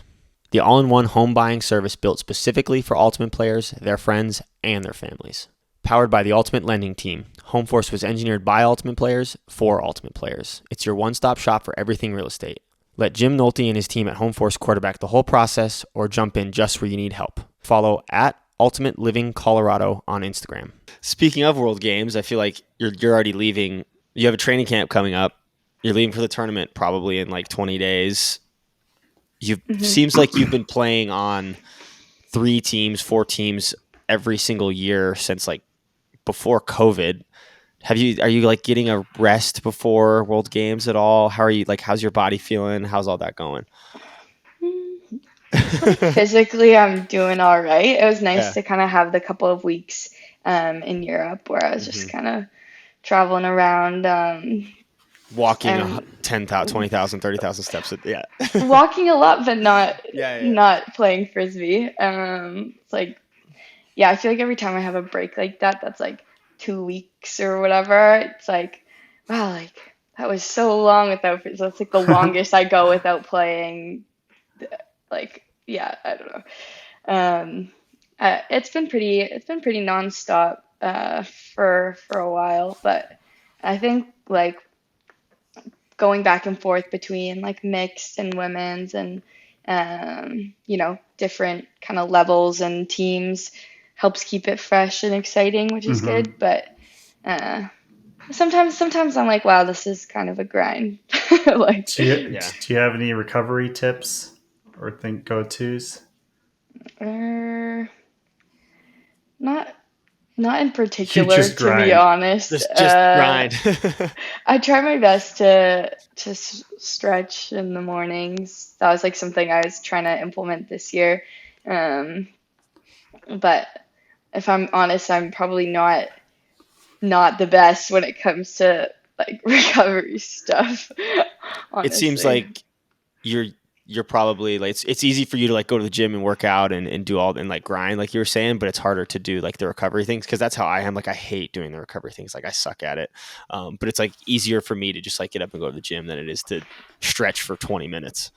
the all-in-one home buying service built specifically for Ultimate players, their friends, and their families. Powered by the Ultimate Lending Team, HomeForce was engineered by Ultimate players for Ultimate players. It's your one-stop shop for everything real estate. Let Jim Nolte and his team at HomeForce quarterback the whole process, or jump in just where you need help. Follow at Ultimate Living Colorado on Instagram. Speaking of World Games, I feel like you're already leaving. You have a training camp coming up. You're leaving for the tournament probably in like 20 days. Seems like you've been playing on 3 teams, 4 teams every single year since like before COVID. Are you like getting a rest before World Games at all? How are you, like, how's your body feeling? How's all that going? Physically, I'm doing all right. It was nice Yeah. to kind of have the couple of weeks in Europe where I was just kind of traveling around, Walking and 10,000, 20,000, 30,000 steps. Yeah. walking a lot, but not Yeah. not playing frisbee. It's like, yeah, I feel like every time I have a break like that, that's like 2 weeks or whatever. It's like, wow, like that was so long without frisbee. That's like the longest I go without playing. Like, yeah, I don't know. Um, it's been pretty nonstop for a while, but I think like going back and forth between like mixed and women's and different kind of levels and teams helps keep it fresh and exciting, which is good. But uh, sometimes I'm like, wow, this is kind of a grind. Like, do you have any recovery tips or think go-tos? uh, not not in You particular, just to be grind. honest. Just grind. I try my best to stretch in the mornings. That was like something I was trying to implement this year. Um, but if I'm honest, I'm probably not the best when it comes to like recovery stuff, It seems honestly. like you're probably like, it's easy for you to like go to the gym and work out and do all and like grind like you were saying, but it's harder to do like the recovery things, because that's how I am. Like, I hate doing the recovery things. Like, I suck at it. But it's like easier for me to just like get up and go to the gym than it is to stretch for 20 minutes.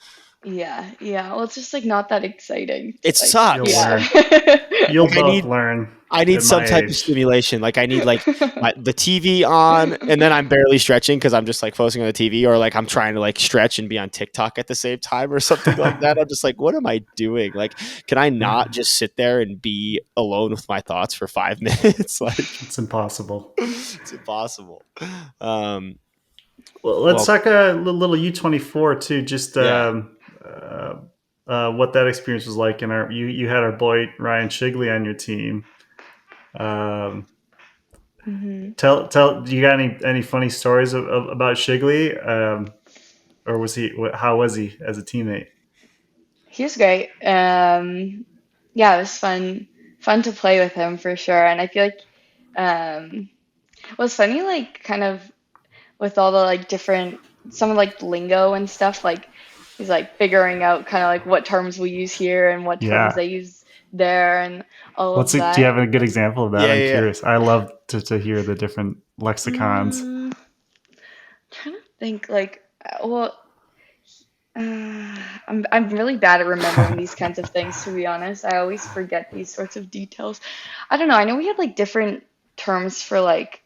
Yeah, yeah. Well, it's just like not that exciting. It Like, You'll sucks. learn. yeah. You'll Like, both learn I need at some my type of age. stimulation. Like, I need like the TV on, and then I'm barely stretching because I'm just like focusing on the TV, or like I'm trying to like stretch and be on TikTok at the same time or something like that. I'm just like, what am I doing? Like, can I not just sit there and be alone with my thoughts for 5 minutes? Like, It's impossible. it's impossible. Um, Well, let's well, talk a little U24 too. Just yeah. what that experience was like. You had our boy Ryan Shigley on your team. Um, hmm tell do you got any funny stories about Shigley? Or how was he as a teammate? He was great. Yeah, it was fun to play with him for sure. And I feel like what's funny, like kind of with all the like different some of like lingo and stuff, like he's like figuring out kind of like what terms we use here and what terms Yeah. they use there and all of Do you have that. a good example of that? Yeah, I'm yeah. curious. I love to hear the different lexicons. Trying to think like well I'm really bad at remembering these kinds of things, to be honest. I always forget these sorts of details. I don't know. I know we had like different terms for like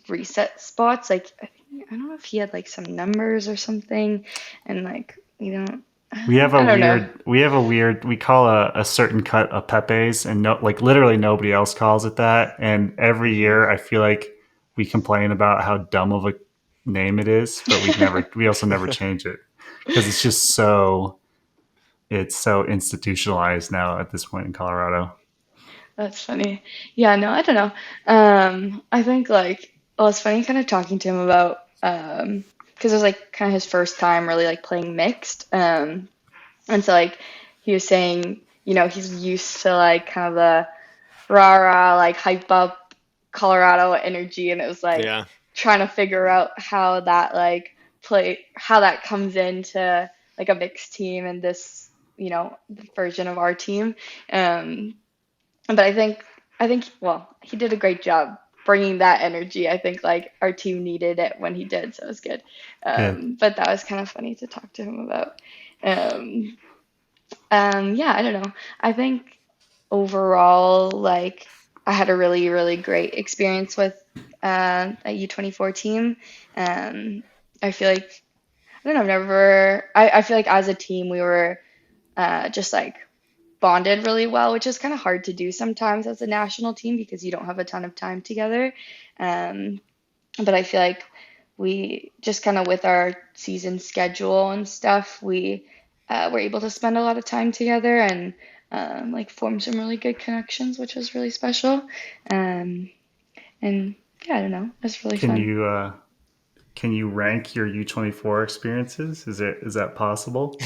reset spots. Like I don't know if he had like some numbers or something, and like We have I don't know. we call a certain cut a Pepe's, and no, like literally nobody else calls it that. And every year I feel like we complain about how dumb of a name it is, but we also never change it because it's so institutionalized now at this point in Colorado. That's funny. Yeah, no, I don't know. I think like, well, it's funny kind of talking to him about, because it was like kind of his first time really like playing mixed. And so like he was saying, he's used to like kind of the rah rah like hype up Colorado energy, and it was like Yeah. trying to figure out how that comes into like a mixed team and this, version of our team. Um, but I think, well, he did a great job bringing that energy. I think like our team needed it when he did, so it was good. Good. But that was kind of funny to talk to him about. Um, yeah, I don't know. I think overall, like I had a really, really great experience with a U24 team. Um, I feel like I don't know. I've never. I feel like as a team we were just like bonded really well, which is kind of hard to do sometimes as a national team because you don't have a ton of time together. Um, but I feel like we just kind of with our season schedule and stuff, we were able to spend a lot of time together and like form some really good connections, which was really special. Um, And yeah, I don't know. It was really Can fun. you rank your U24 experiences? Is that possible?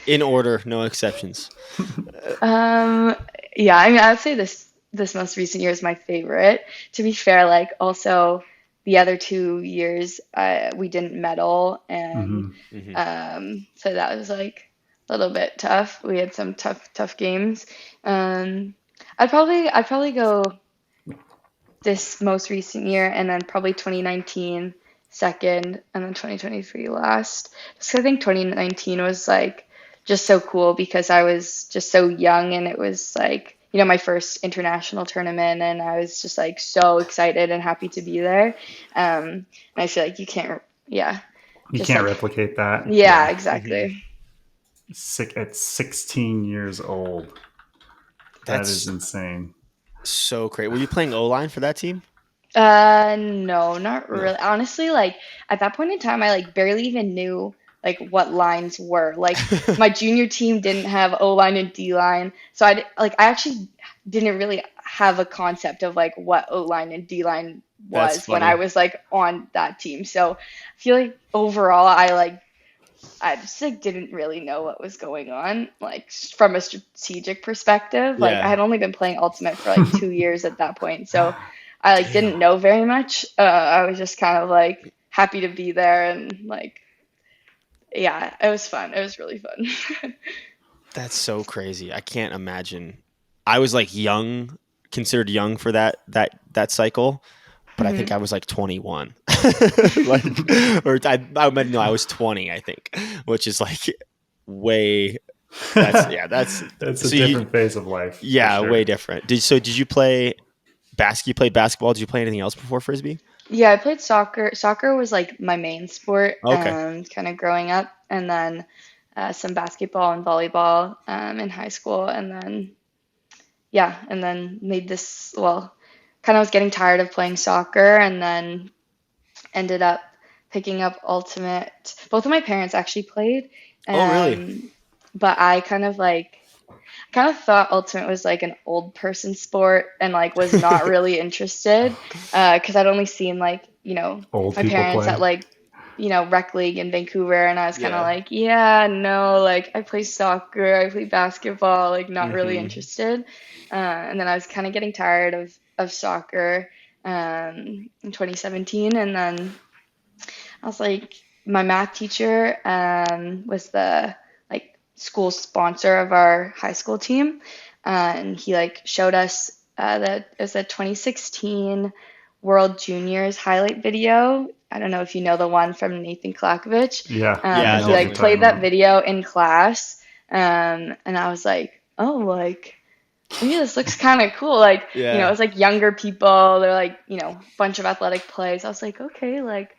In order, no exceptions. Yeah, I mean, I would say this most recent year is my favorite. To be fair, like also the other 2 years, we didn't medal, and Hmm. so that was like a little bit tough. We had some tough games. Um, I'd probably go this most recent year, and then probably 2019 second, and then 2023 last. Just 'cause I think 2019 was like just so cool because I was just so young, and it was like, my first international tournament, and I was just like so excited and happy to be there. And I feel like you can't, yeah, You just can't like, replicate that. yeah, Hmm. exactly. At 16 years old. That is That's insane. so great. Were you playing O-line for that team? No, not No. really. Honestly, like at that point in time, I like barely even knew like what lines were. Like my junior team didn't have O line and D line, so I actually didn't really have a concept of like what O line and D line That's was when I funny. was like on that team. So I feel like overall, I just like didn't really know what was going on, like from a strategic perspective. Like I Yeah. had only been playing Ultimate for like 2 years at that point, so I like didn't Damn. know very much. I was just kind of like happy to be there, and like yeah, it was fun. It was really fun. That's so crazy. I can't imagine. I was like young, considered young for that cycle, but I think I Mhm. was like 21. Like, or I meant no, I was 20, I think, which is like way. That's That's a so you. different phase of life for Yeah, way sure. different. Did you play basket? You played basketball? Did you play anything else before frisbee? Yeah, I played soccer. Soccer was like my main sport, Okay. kind of growing up, and then some basketball and volleyball in high school, and then yeah, and then made this, well, kind of was getting tired of playing soccer, and then ended up picking up ultimate. Both of my parents actually played, Oh, really? um, but I kind of thought ultimate was like an old person sport, and like was not really interested, because I'd only seen like Old my people parents at play. like rec league in Vancouver, and I was kind of Yeah. like, yeah, no, like I play soccer, I play basketball, like not really Hmm. interested. And then I was kind of getting tired of soccer in 2017, and then I was like, my math teacher was the like school sponsor of our high school team, and he like showed us that it was a 2016 World Juniors highlight video. I don't know if you know the one from Nathan Klakovich. Yeah, I Yeah, know He what you're like definitely. talking played that about. video in class, and I was like, oh, like maybe this looks kind of cool. Like, it Yeah. was like younger people. They're like, bunch of athletic plays. I was like, okay, like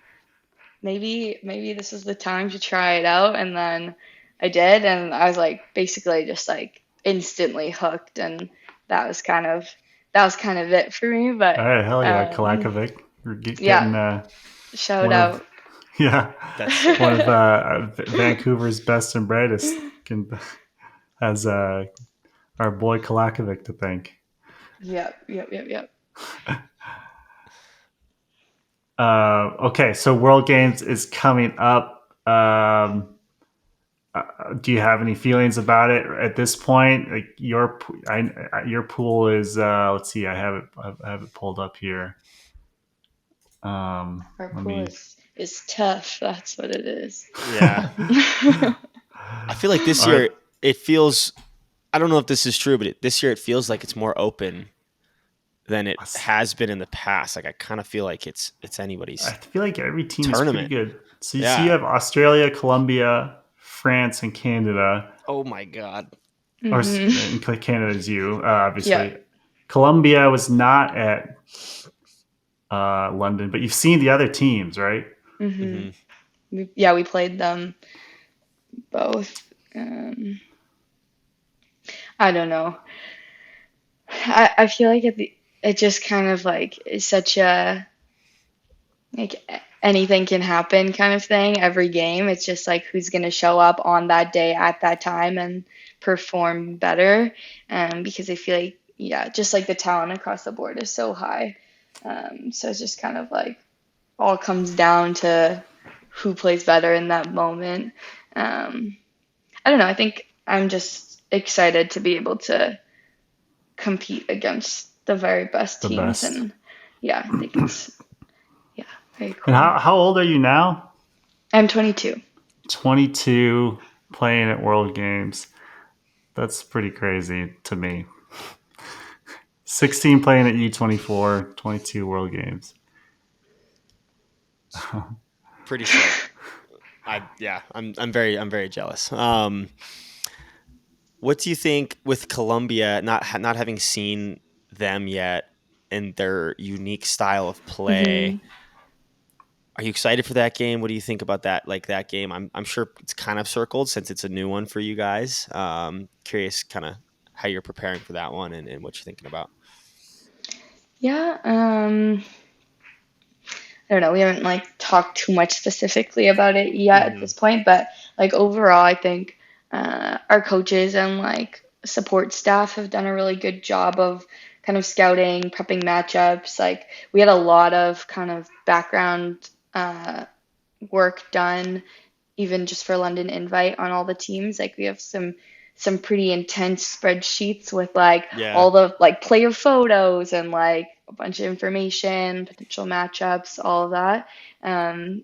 maybe this is the time to try it out. And then I did, and I was like basically just like instantly hooked, and that was kind of that was kind of it for me. But All right, hell yeah, um, Kalakovic. We're yeah, getting shout one of out. yeah, That's so one of funny. Vancouver's best and brightest can has our boy Kalakovic to thank. Yep, yep, yep, yep. Okay, so World Games is coming up. Do you have any feelings about it at this point? Like your pool is. Let's see. I have it pulled up here. Our Let pool me. is tough. That's what it is. Yeah. I feel like this Are year it feels. I don't know if this is true, but this year it feels like it's more open than it has been in the past. Like I kind of feel like it's I anybody's feel like every team is pretty tournament. good. So you Yeah. have Australia, Colombia, France, and Canada. Oh my god. Or Hmm. and Canada is you, Yeah. obviously. Colombia was not at London, but you've seen the other teams, right? Hmm. Hmm. Yeah, we played them both. Um, I don't know. I feel like it just kind of like is such a like anything can happen kind of thing every game. It's just like who's going to show up on that day at that time and perform better. Because I feel like, yeah, just like the talent across the board is so high. So it's just kind of like all comes down to who plays better in that moment. Um, I don't know. I think I'm just excited to be able to compete against the very best The teams, best. and yeah, I think it's very cool. And how old are you now? I'm 22. 22, playing at World Games. That's pretty crazy to me. 16 playing at U24, 22 World Games. Pretty sick. I'm very jealous. What do you think with Colombia not having seen them yet and their unique style of play? Hmm. Are you excited for that game? What do you think about that? Like that game, I'm sure it's kind of circled since it's a new one for you guys. Curious, kind of how you're preparing for that one and what you're thinking about. Yeah. I don't know. We haven't like talked too much specifically about it yet at Hmm. this point, but like overall, I think our coaches and like support staff have done a really good job of kind of scouting, prepping matchups. Like we had a lot of kind of background work done, even just for London Invite on all the teams. Like we have some pretty intense spreadsheets with like Yeah. all the like player photos and like a bunch of information, potential matchups, all of that. Um,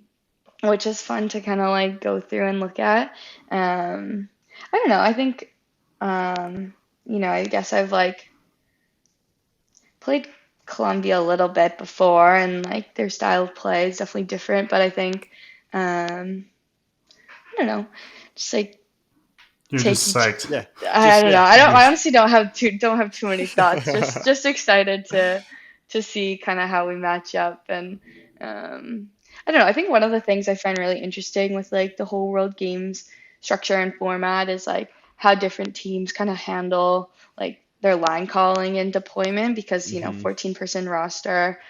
which is fun to kind of like go through and look at. I don't know. I think I guess I've like played Colombia a little bit before, and like their style of play is definitely different. But I think um, I don't know, just like You're take just each. psyched. Yeah. I Just don't know. yeah. I honestly don't have too many thoughts. Just excited to see kind of how we match up, and I don't know. I think one of the things I find really interesting with like the whole World Games structure and format is like how different teams kind of handle like their line calling and deployment because Hmm. 14-person roster,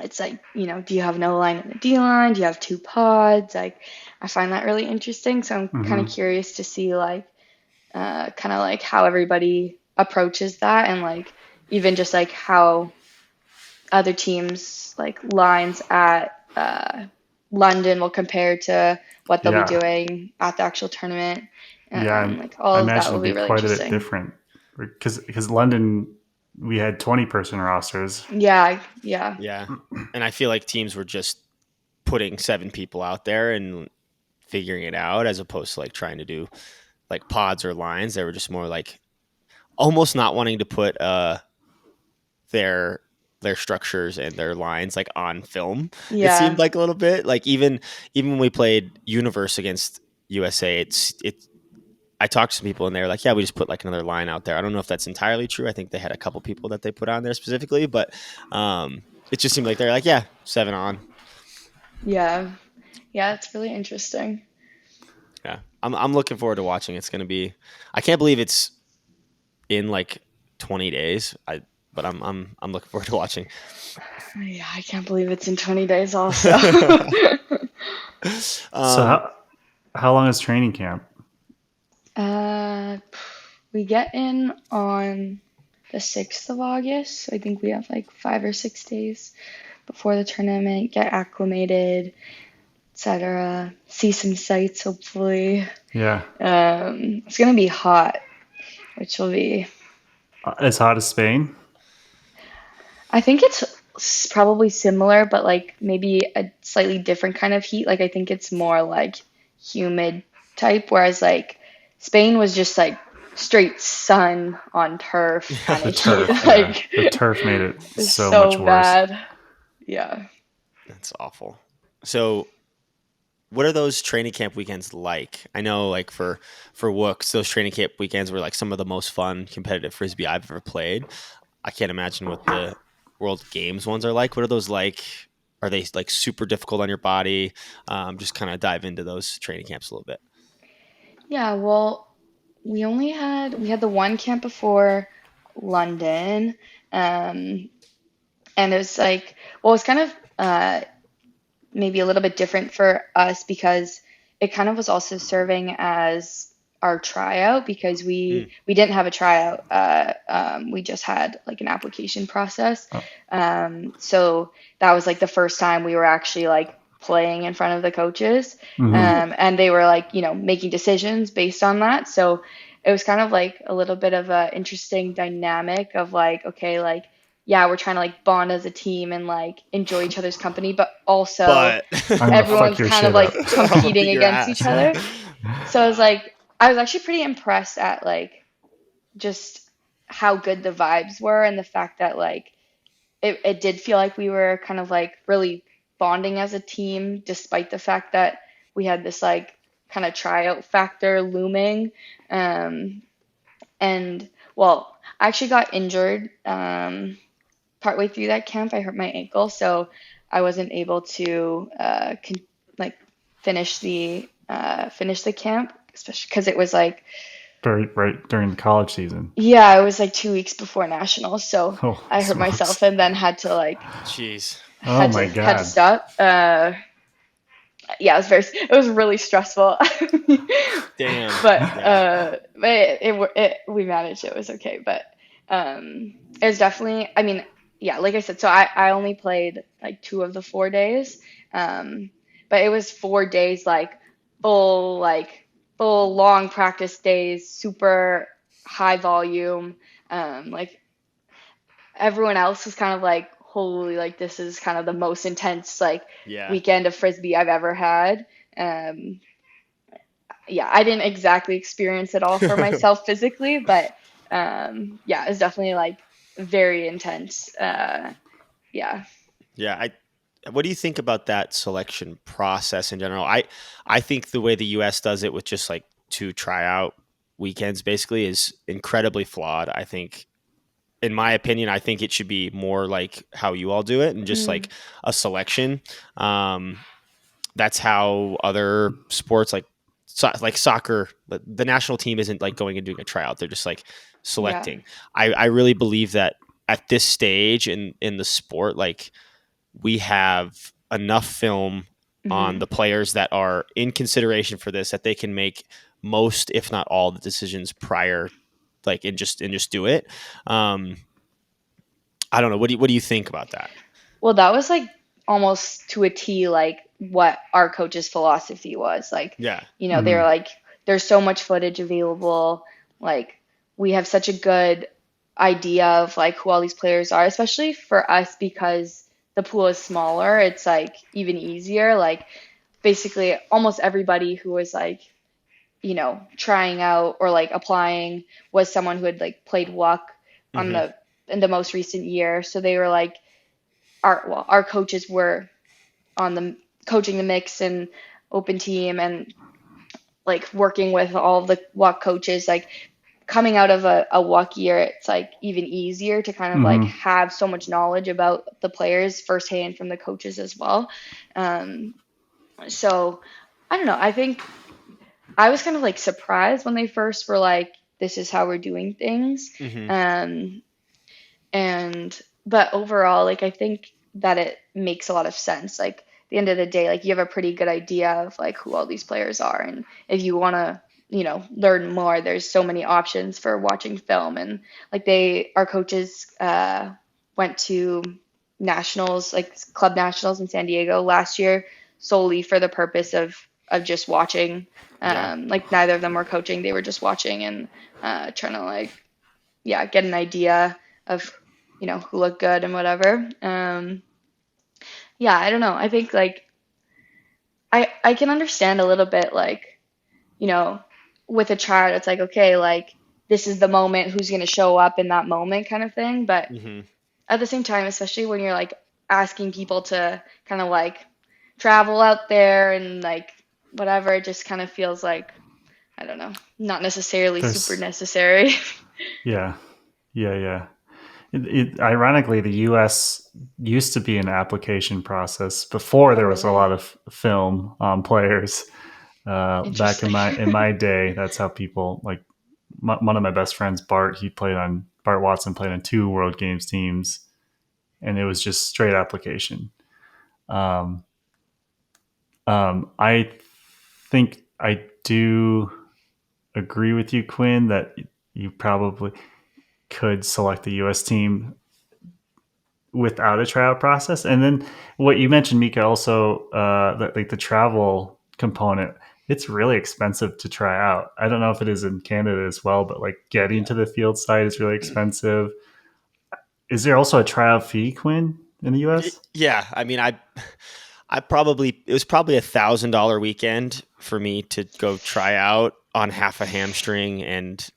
it's like, do you have no line in the D line? Do you have two pods? Like, I find that really interesting. So I'm kind of Hmm. curious to see like kind of like how everybody approaches that, and like even just like how other teams like lines at London will compare to what they'll be Yeah. doing at the actual tournament. Yeah. Like I all of that imagine will it'd be be really quite a bit interesting. different because London, we had 20-person rosters. Yeah, yeah, Yeah. And I feel like teams were just putting 7 people out there and figuring it out as opposed to like trying to do like pods or lines. They were just more like almost not wanting to put their structures and their lines like on film. It seemed yeah, like a little bit like even when we played Universe against USA, it. I talked to some people and they were like, yeah, we just put like another line out there. I don't know if that's entirely true. I think they had a couple people that they put on there specifically, but it just seemed like they're like, yeah, 7 on. yeah, yeah. It's really interesting. Yeah, I'm looking forward to watching. It's gonna be. I can't believe it's in like 20 days. But I'm looking forward to watching. Yeah, I can't believe it's in 20 days also. So um, how long is training camp? uh, we get in on the 6th of August. So I think we have like 5 or 6 days before the tournament, get acclimated, etc. See some sights, hopefully. Yeah. It's gonna be hot, which will be. As hot as Spain? I think it's probably similar, but like maybe a slightly different kind of heat. Like I think it's more like humid type, whereas like Spain was just like straight sun on turf kind The of heat. turf, yeah. Like The turf made it it's so much so worse. bad. Yeah. that's awful. So, what are those training camp weekends like? I know, like for Wooks, those training camp weekends were like some of the most fun competitive frisbee I've ever played. I can't imagine what the World Games ones are like. What are those like? Are they like super difficult on your body? Just kind of dive into those training camps a little bit. Yeah, well, we had the one camp before London. Um, and it was like, well, it's kind of maybe a little bit different for us because it kind of was also serving as our tryout because we didn't have a tryout. We just had like an application process. So that was like the first time we were actually like playing in front of the coaches. And they were like, making decisions based on that. So it was kind of like a little bit of a interesting dynamic of like, okay, like, yeah, we're trying to like bond as a team and like enjoy each other's company, but also everyone's kind of like competing against each other. So I was actually pretty impressed at like just how good the vibes were and the fact that like it did feel like we were kind of like really bonding as a team, despite the fact that we had this like kind of tryout factor looming. And well, I actually got injured partway through that camp. I hurt my ankle, so I wasn't able to finish the camp, especially because it was like right during the college season. Yeah, it was like 2 weeks before nationals, so I hurt myself and then had to like had to stop. Yeah, it was really stressful. Damn. But we managed. It was okay, but it was definitely. I mean, yeah, like I said, so I only played like 2 of the 4 days, but it was 4 days like full long practice days, super high volume. Like everyone else was kind of like, holy, like this is kind of the most intense like weekend of frisbee I've ever had. Yeah, I didn't exactly experience it all for myself physically, but yeah, it's definitely like very intense. Yeah. What do you think about that selection process in general? I think the way the US does it with just like 2 tryout weekends basically is incredibly flawed. I think, in my opinion, I think it should be more like how you all do it and just like a selection. That's how other sports like soccer, the national team isn't like going and doing a tryout. They're just like selecting. Yeah. I really believe that at this stage in the sport, like we have enough film on the players that are in consideration for this that they can make most, if not all, the decisions prior, like and just do it. I don't know. What do you think about that? Well, that was like almost to a T, like what our coach's philosophy was. Like, they were like, there's so much footage available. Like, we have such a good idea of like who all these players are, especially for us because the pool is smaller. It's like even easier. Like, basically, almost everybody who was like, trying out or like applying was someone who had like played WUC in the most recent year. So they were like, our coaches were coaching the mix and open team and like working with all the WUC coaches, like coming out of a WUC year, it's like even easier to kind of like have so much knowledge about the players firsthand from the coaches as well. So I don't know. I think I was kind of like surprised when they first were like, this is how we're doing things. But overall, like I think that it makes a lot of sense. Like at the end of the day, like you have a pretty good idea of like who all these players are. And if you want to, learn more, there's so many options for watching film. And like our coaches went to nationals, like club nationals in San Diego last year solely for the purpose of just watching. Like neither of them were coaching. They were just watching and trying to like, get an idea of, who looked good and whatever. I don't know. I think like I can understand a little bit like, with a child, it's like, okay, like this is the moment, who's going to show up in that moment kind of thing. But at the same time, especially when you're like asking people to kind of like travel out there and like whatever, it just kind of feels like, I don't know, not necessarily super necessary. Ironically, the U.S. used to be an application process before there was a lot of film on players. Back in my day, that's how people like. One of my best friends, Bart Watson played on 2 World Games teams, and it was just straight application. I think I do agree with you, Quinn, that you probably could select the U.S. team without a tryout process. And then what you mentioned, Mika, also like the travel component, it's really expensive to try out. I don't know if it is in Canada as well, but like getting to the field site is really expensive. Is there also a tryout fee, Quinn, in the US? Yeah. I mean, it was probably $1,000 weekend for me to go try out on half a hamstring and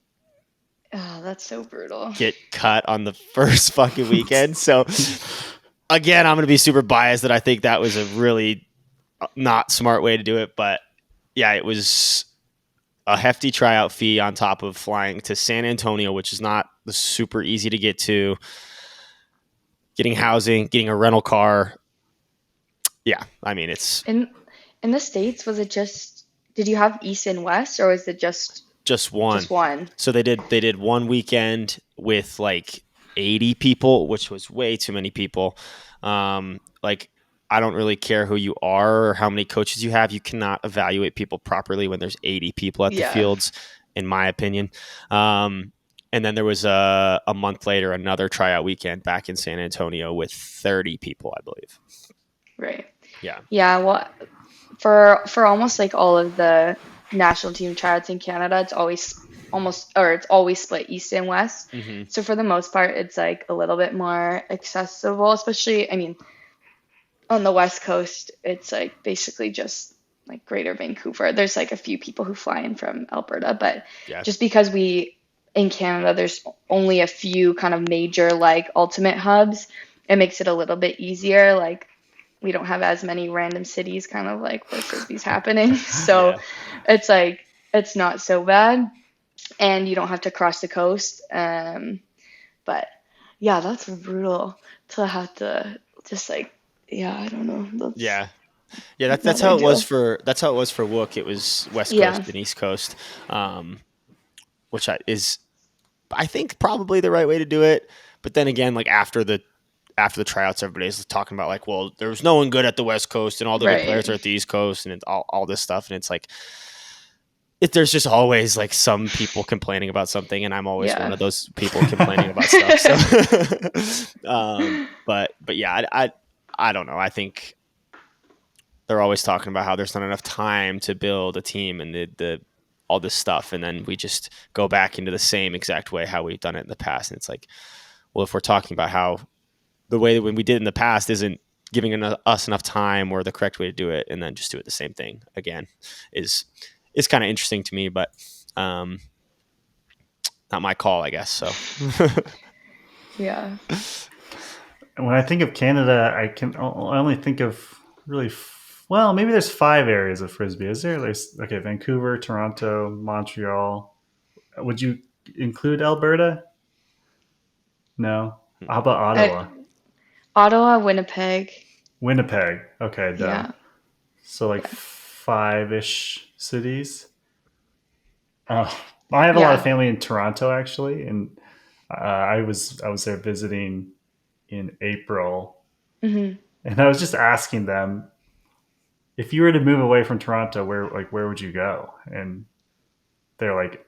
that's so brutal. get cut on the first fucking weekend. So again, I'm going to be super biased that I think that was a really not smart way to do it. But yeah, it was a hefty tryout fee on top of flying to San Antonio, which is not super easy to get to, getting housing, getting a rental car. Yeah. I mean, it's in the States. Was it just, did you have East and West, or was it just one? Just one. So they did one weekend with like 80 people, which was way too many people. Like, I don't really care who you are or how many coaches you have. You cannot evaluate people properly when there's 80 people at the fields, in my opinion. And then there was a month later, another tryout weekend back in San Antonio with 30 people, I believe. Right. Yeah. Yeah. Well, for almost like all of the national team tryouts in Canada, it's always split East and West. Mm-hmm. So for the most part, it's like a little bit more accessible, especially, I mean, on the West Coast, it's like basically just like Greater Vancouver. There's like a few people who fly in from Alberta, but just because in Canada, there's only a few kind of major like ultimate hubs, it makes it a little bit easier. Like, we don't have as many random cities kind of like where frisbee's happening. So it's like, it's not so bad, and you don't have to cross the coast. But yeah, that's brutal to have to just like, I don't know. That's how it was for Wook. It was West Coast and East Coast, which is, I think, probably the right way to do it. But then again, like after the tryouts, everybody's talking about like, well, there was no one good at the West Coast and all the good players are at the East Coast, and it's all this stuff. And it's like, there's just always like some people complaining about something, and I'm always one of those people complaining about stuff. So, but yeah, I don't know. I think they're always talking about how there's not enough time to build a team and the all this stuff, and then we just go back into the same exact way how we've done it in the past. And it's like, well, if we're talking about how the way that when we did in the past isn't giving us enough time or the correct way to do it, and then just do it the same thing again, is kind of interesting to me, but not my call, I guess. So yeah. When I think of Canada, I only think of really maybe there's 5 areas of frisbee. Is there? Okay, Vancouver, Toronto, Montreal. Would you include Alberta? No. How about Ottawa? Ottawa, Winnipeg. Winnipeg. Okay, done. Yeah. So like 5-ish cities. I have a lot of family in Toronto, actually, and I was there visiting in April, and I was just asking them, if you were to move away from Toronto, where would you go? And they're like,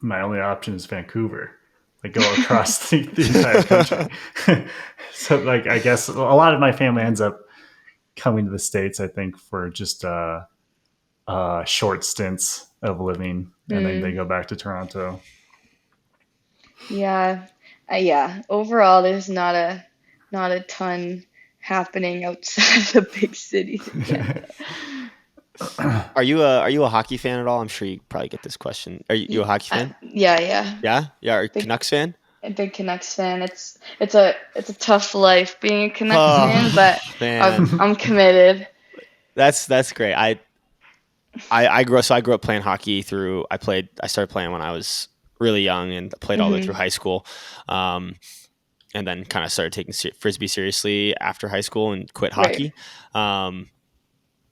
my only option is Vancouver. Like, go across the entire country. So like, I guess a lot of my family ends up coming to the States, I think, for just short stints of living, and then they go back to Toronto. Yeah. Overall, there's not a ton happening outside the big cities in Canada. Are you a hockey fan at all? I'm sure you probably get this question. Are you a hockey fan? Yeah. Yeah. Are you a Canucks fan? A big Canucks fan. It's a tough life being a Canucks fan, but I'm committed. That's great. I grew up playing hockey I started playing when I was really young and played all the way through high school. And then kind of started taking frisbee seriously after high school and quit hockey.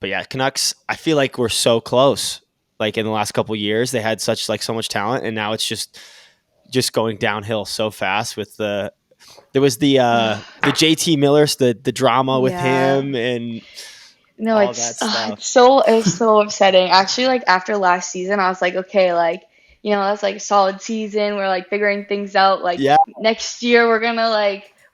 But yeah, Canucks, I feel like we're so close. Like in the last couple of years, they had so much talent, and now it's just going downhill so fast with there was the JT Millers, the drama with him, and No, all it's that stuff. it's so upsetting. Actually, like after last season, I was like, okay, like that's like a solid season. We're like figuring things out. Like Yeah. next year,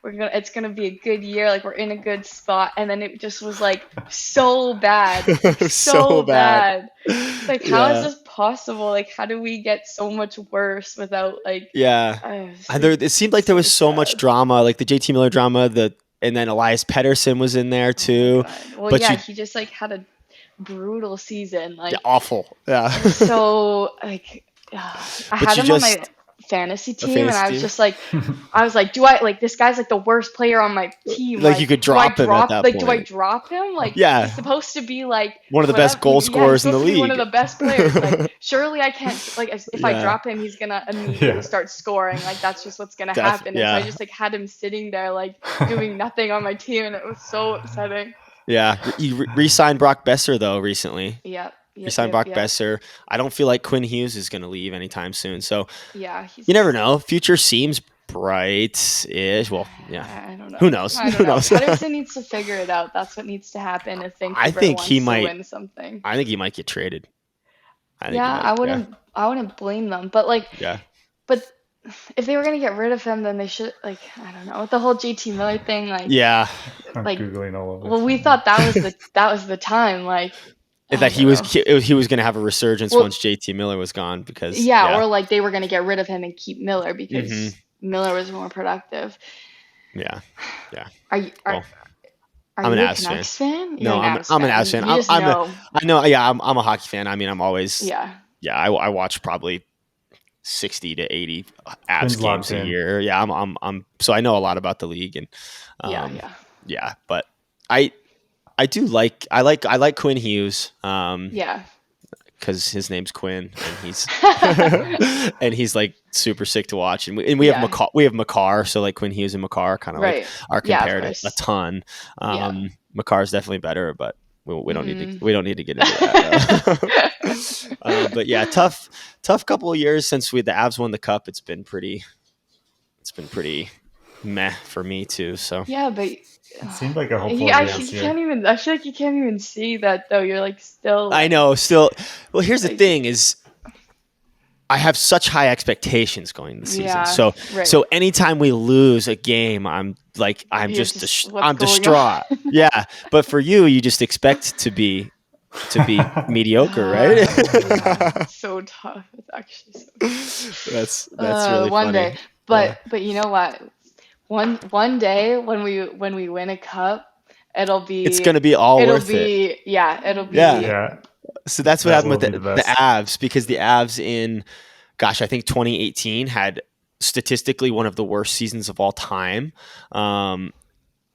it's gonna be a good year. Like we're in a good spot. And then it just was like so bad, like so bad. It's like how is this possible? Like how do we get so much worse without like? Yeah. And it seemed like there was so much drama, like the JT Miller drama, and then Elias Pettersson was in there too. Well, but he just like had a brutal season. Like awful. Yeah. So like I had him on my fantasy team, and I was just like, do I like this guy's like the worst player on my team? Like you could drop him at that point. Do I drop him? Like yeah, he's supposed to be like one of the best goal scorers in the league. One of the best players. Like surely I can't like if I drop him, he's gonna immediately start scoring. Like that's just what's gonna happen. And so I just like had him sitting there like doing nothing on my team, and it was so upsetting. Yeah, you re-signed Brock Besser though recently. Yeah. You signed Brock Besser. I don't feel like Quinn Hughes is going to leave anytime soon. So yeah, you never know. Future seems bright-ish. Well, yeah. I don't know. Who knows? Who knows? Pettersson needs to figure it out. That's what needs to happen if Vancouver wants to win something. I think he might get traded. I wouldn't blame them. But but if they were going to get rid of him, then they should I don't know. With the whole JT Miller thing, I'm Googling all of it. Well, we thought that was the time, that he was going to have a resurgence once JT Miller was gone because or like they were going to get rid of him and keep Miller because Miller was more productive. Yeah. Are you I'm an Avs Canucks fan? No, I'm an Avs fan. I know. Yeah, I'm a hockey fan. I mean, I'm always I watch probably 60 to 80 Avs games a year. Yeah, I'm so I know a lot about the league and but I do like Quinn Hughes. Because his name's Quinn and he's and he's like super sick to watch. And we have Makar, so like Quinn Hughes and Makar kind of like are compared a ton. Makar's definitely better, but we don't need to get into that. But yeah, tough couple of years since the Avs won the cup. It's been pretty meh for me too. So it seemed like a hopeful I feel like you can't even see that though. You're like still. I know. Still. Well, here's the thing: is I have such high expectations going this season. So anytime we lose a game, I'm distraught. Yeah, but for you just expect to be mediocre, right? It's so tough. It's actually so tough. That's really one funny. Day. But you know what? One day when we win a cup, it's gonna be worth it. It'll be. Yeah. So that's what happened with the Avs, because the Avs in, I think 2018 had statistically one of the worst seasons of all time. And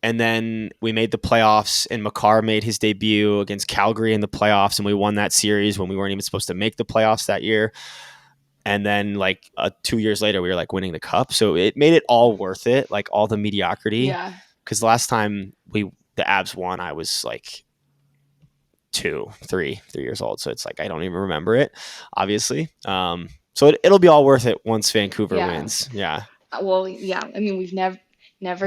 then we made the playoffs and Makar made his debut against Calgary in the playoffs and we won that series when we weren't even supposed to make the playoffs that year. And then 2 years later, we were winning the cup. So it made it all worth it, all the mediocrity. Yeah. Because the last time the Avs won, I was 3 years old. So it's I don't even remember it, obviously. So it'll be all worth it once Vancouver wins. Yeah. Well, yeah. I mean, we've never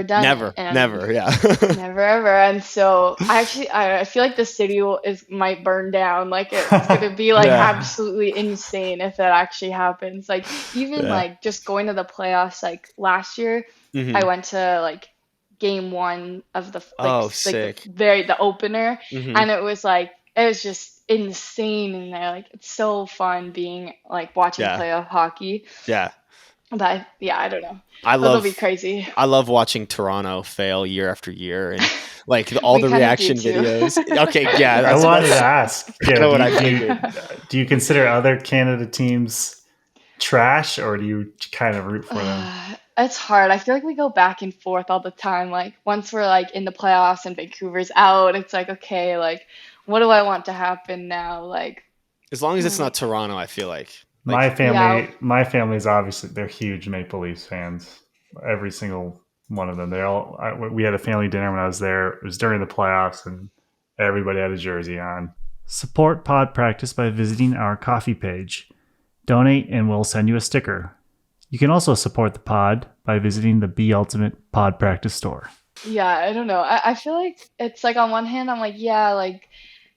done it. Never. Yeah. Never ever. And so I feel like the city might burn down. It's going to be absolutely insane if that actually happens. Even just going to the playoffs, last year, I went to game one of the the opener, and it was just insane in there. It's so fun being watching playoff hockey. Yeah. But I don't know. It'll be crazy. I love watching Toronto fail year after year and all the reaction videos. Okay, yeah. I wanted to ask. Do you consider other Canada teams trash, or do you kind of root for them? It's hard. I feel like we go back and forth all the time. Once we're in the playoffs and Vancouver's out, it's okay, what do I want to happen now? As long as it's not Toronto, I feel like. My family is obviously, they're huge Maple Leafs fans. Every single one of them. We had a family dinner when I was there. It was during the playoffs and everybody had a jersey on. Support Pod Practice by visiting our coffee page. Donate and we'll send you a sticker. You can also support the pod by visiting the Be Ultimate Pod Practice store. Yeah, I don't know. I feel like it's on one hand, I'm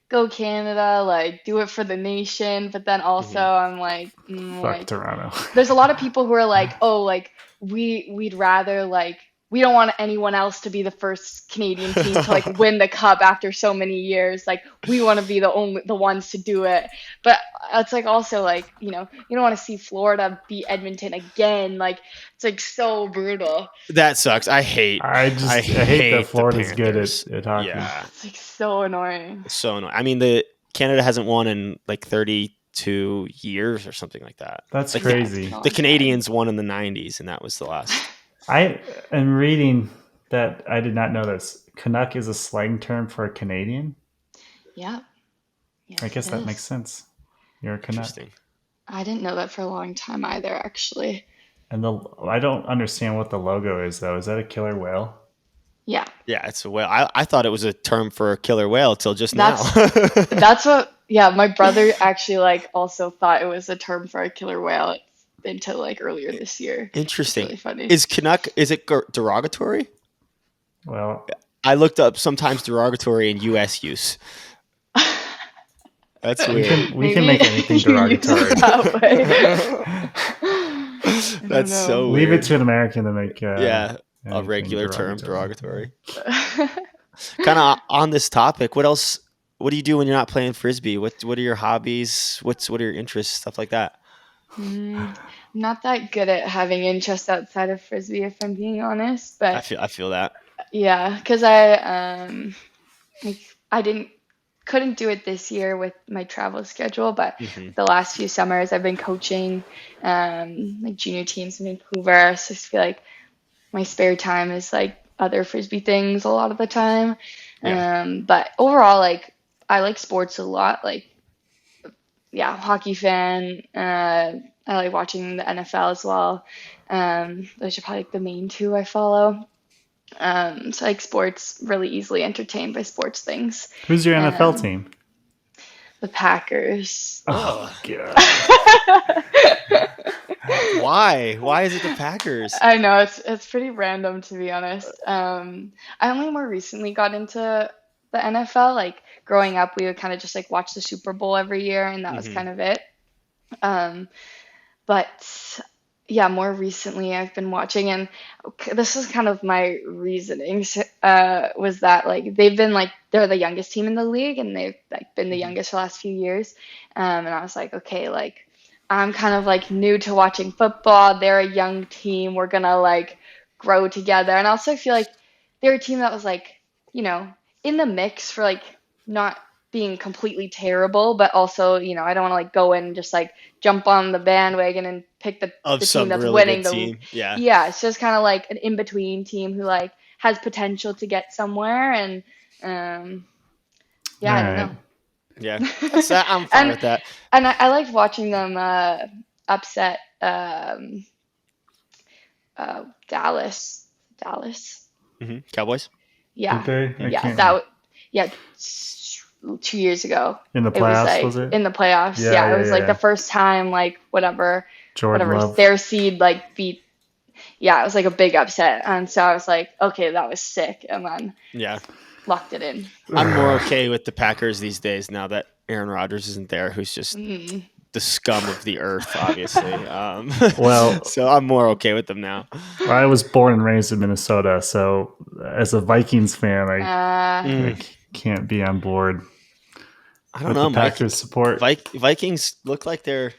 go Canada, like do it for the nation. But then also I'm like, Fuck like Toronto. there's a lot of people who are like, oh, like we'd rather like we don't want anyone else to be the first Canadian team to like win the cup after so many years. Like we want to be the ones to do it. But it's like also like, you know, you don't want to see Florida beat Edmonton again. Like it's like so brutal. That sucks. I hate that Florida's good Panthers. at hockey. Yeah. It's like so annoying. It's so annoying. I mean, the Canada hasn't won in like 32 years or something like that. That's like crazy. The Canadians won in the 90s, and that was the last. I am reading that I did not know this. Canuck is a slang term for a Canadian. Yeah. Yes, I guess that makes sense. You're a Canuck. Interesting. I didn't know that for a long time either, actually. And I don't understand what the logo is, though. Is that a killer whale? Yeah. Yeah, it's a whale. I thought it was a term for a killer whale till just now. That's what. Yeah, my brother actually like also thought it was a term for a killer whale until like earlier this year. Interesting. It's really funny. Is Canuck? Is it derogatory? Well, I looked up sometimes derogatory in U.S. use. That's weird. We can make anything derogatory. That's so weird. Leave it to an American to make a regular term derogatory. Kind of on this topic, what else? What do you do when you're not playing frisbee? What are your hobbies? What are your interests? Stuff like that. I'm not that good at having interests outside of frisbee, if I'm being honest. But I feel that. Yeah, because I couldn't do it this year with my travel schedule, but the last few summers I've been coaching like junior teams in Vancouver. So I just feel like my spare time is like other frisbee things a lot of the time. Yeah. But overall, like I like sports a lot. Like, yeah, hockey fan. I like watching the NFL as well. Those are probably like the main two I follow. So I like sports, really easily entertained by sports things. Who's your NFL team? The Packers. Oh, God. Why? Why is it the Packers? I know, it's pretty random, to be honest. I only more recently got into the NFL. Like growing up, we would kind of just like watch the Super Bowl every year, and that was kind of it. But yeah, more recently I've been watching, and this is kind of my reasoning, was that like they're the youngest team in the league, and they've like been the youngest for the last few years. And I was like, okay, like I'm kind of like new to watching football. They're a young team. We're gonna like grow together. And also I feel like they're a team that was like, you know, in the mix for like not being completely terrible, but also, you know, I don't want to like go in and just like jump on the bandwagon and pick the team that's really winning the team. Yeah. Yeah, it's just kind of like an in-between team who like has potential to get somewhere, and I don't know. Yeah, I'm fine with that. And I liked watching them upset Dallas. Cowboys. Yeah, okay. Yeah, 2 years ago. In the playoffs, was it? In the playoffs, yeah. It was like the first time, like whatever their seed like beat. Yeah, it was like a big upset, and so I was like, okay, that was sick, and then locked it in. I'm more okay with the Packers these days now that Aaron Rodgers isn't there, who's just the scum of the earth, obviously. So I'm more okay with them now. I was born and raised in Minnesota, so as a Vikings fan, I can't be on board. I don't know. Packers support. Vikings look like they're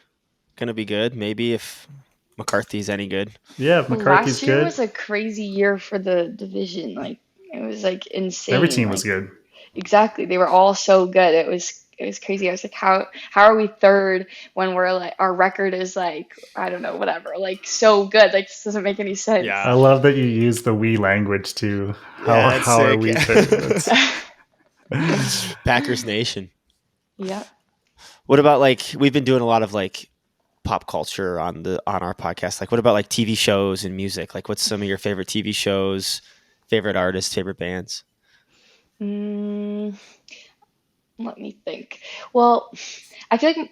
going to be good. Maybe if McCarthy's any good. Yeah, if McCarthy's good. Last year was a crazy year for the division. Like it was like insane. Every team was good. Exactly. They were all so good. It was crazy. I was like, how are we third when we're like our record is like, I don't know, whatever, like so good. Like this doesn't make any sense. Yeah. I love that you use the we language too. How are we third? Packers Nation. Yeah. What about like we've been doing a lot of like pop culture on our podcast. Like what about like TV shows and music? Like what's some of your favorite TV shows, favorite artists, favorite bands? Let me think. Well, I feel like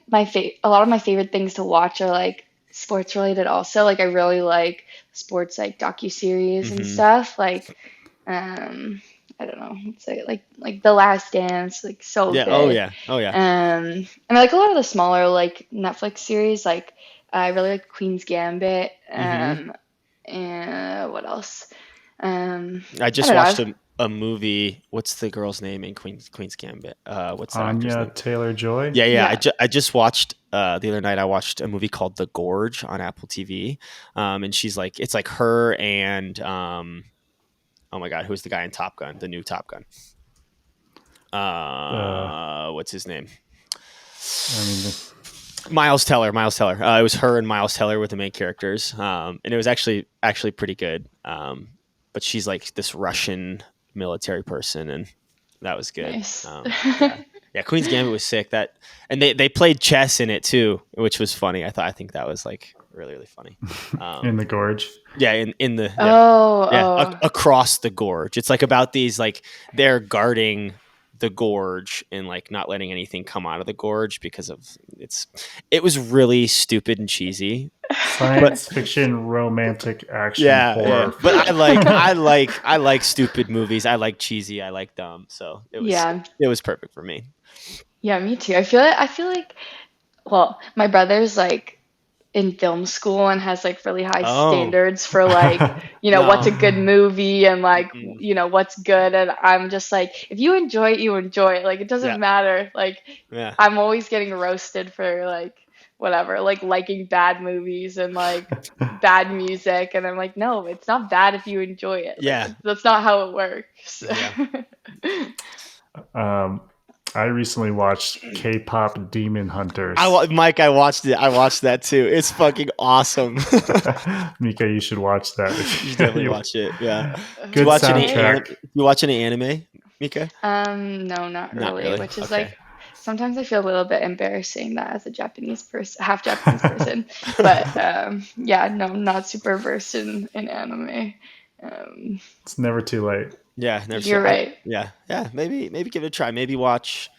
a lot of my favorite things to watch are like sports related also. Like I really like sports like docuseries and stuff. Like I don't know. It's like The Last Dance, like so Yeah. good. Oh yeah. Oh yeah. And like a lot of the smaller like Netflix series, like I really like Queen's Gambit. Mm-hmm. And what else? I I just don't know. watched a movie. What's the girl's name in Queen's Gambit? What's the actor's Anya name? Taylor-Joy. Yeah, yeah. Yeah. I just watched the other night. I watched a movie called The Gorge on Apple TV, and she's like, it's like her and oh my god, who's the guy in Top Gun? The new Top Gun. What's his name? I mean, Miles Teller. Miles Teller. It was her and Miles Teller were the main characters, and it was actually pretty good. But she's like this Russian military person, and that was good. Nice. Yeah, Queen's Gambit was sick. That, and they played chess in it too, which was funny. I think that was like really funny. in the gorge. Yeah, in the across the gorge. It's like about these, like they're guarding the gorge and like not letting anything come out of the gorge because of it was really stupid and cheesy. Science fiction, romantic action, horror. Yeah. But I like stupid movies. I like cheesy. I like dumb. So it was perfect for me. Yeah, me too. I feel like, well, my brother's like in film school and has like really high standards for like, what's a good movie and like, what's good. And I'm just like, if you enjoy it, you enjoy it. Like, it doesn't matter. Like, I'm always getting roasted for like, whatever, like liking bad movies and like bad music. And I'm like, no, it's not bad if you enjoy it. Yeah. Like, that's not how it works. Yeah. I recently watched K-pop Demon Hunters. Mike, I watched it. I watched that too. It's fucking awesome. Mika, you should watch that. You definitely watch it. Yeah. Good soundtrack. You watch any anime, Mika? No, not really. Which is like, sometimes I feel a little bit embarrassing that as a Japanese person, half Japanese person. But yeah, no, I'm not super versed in anime. It's never too late. Yeah, never. You're right. Yeah. Maybe give it a try. Maybe watch.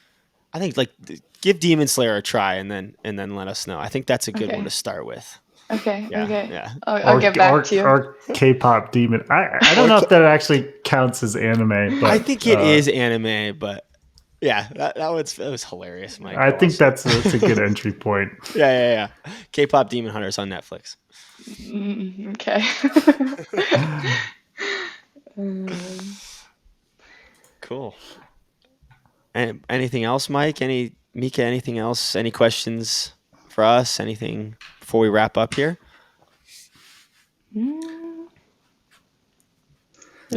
I think like give Demon Slayer a try and then let us know. I think that's a good one to start with. Okay. Yeah, okay. Yeah. I'll get back to you. Or K-pop Demon. I don't know if that actually counts as anime. But, I think it is anime, but yeah, that was hilarious, Mike. I think that's a good entry point. Yeah. K-pop Demon Hunters on Netflix. Okay. Cool. And anything else, Mike? Mika? Anything else? Any questions for us? Anything before we wrap up here? No.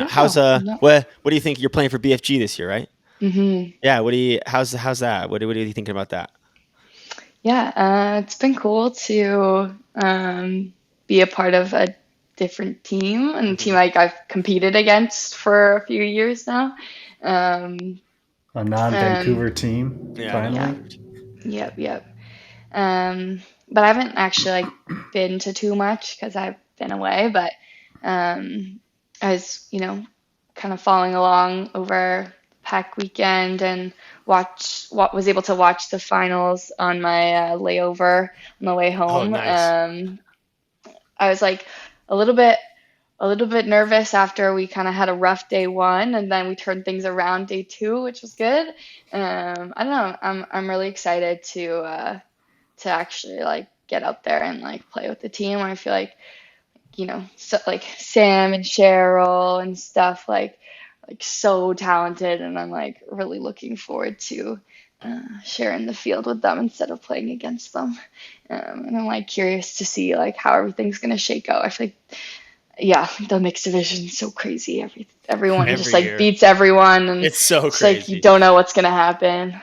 How's what do you think? You're playing for BFG this year, right? Mm-hmm. Yeah. How's that? What are you thinking about that? Yeah, it's been cool to be a part of a different team and a team like I've competed against for a few years now. A non-Vancouver team, finally. Yeah. Yep. But I haven't actually like been to too much because I've been away. But I was, kind of following along over PAC weekend and was able to watch the finals on my layover on the way home. Oh, nice. I was like a little bit nervous after we kind of had a rough day one, and then we turned things around day two, which was good. I don't know. I'm really excited to actually like get out there and like play with the team. I feel like so, like Sam and Cheryl and stuff like so talented, and I'm like really looking forward to sharing the field with them instead of playing against them. And I'm like curious to see like how everything's gonna shake out. I feel like the mixed division is so crazy. Everyone just like beats everyone, and it's so it's crazy. like you don't know what's gonna happen.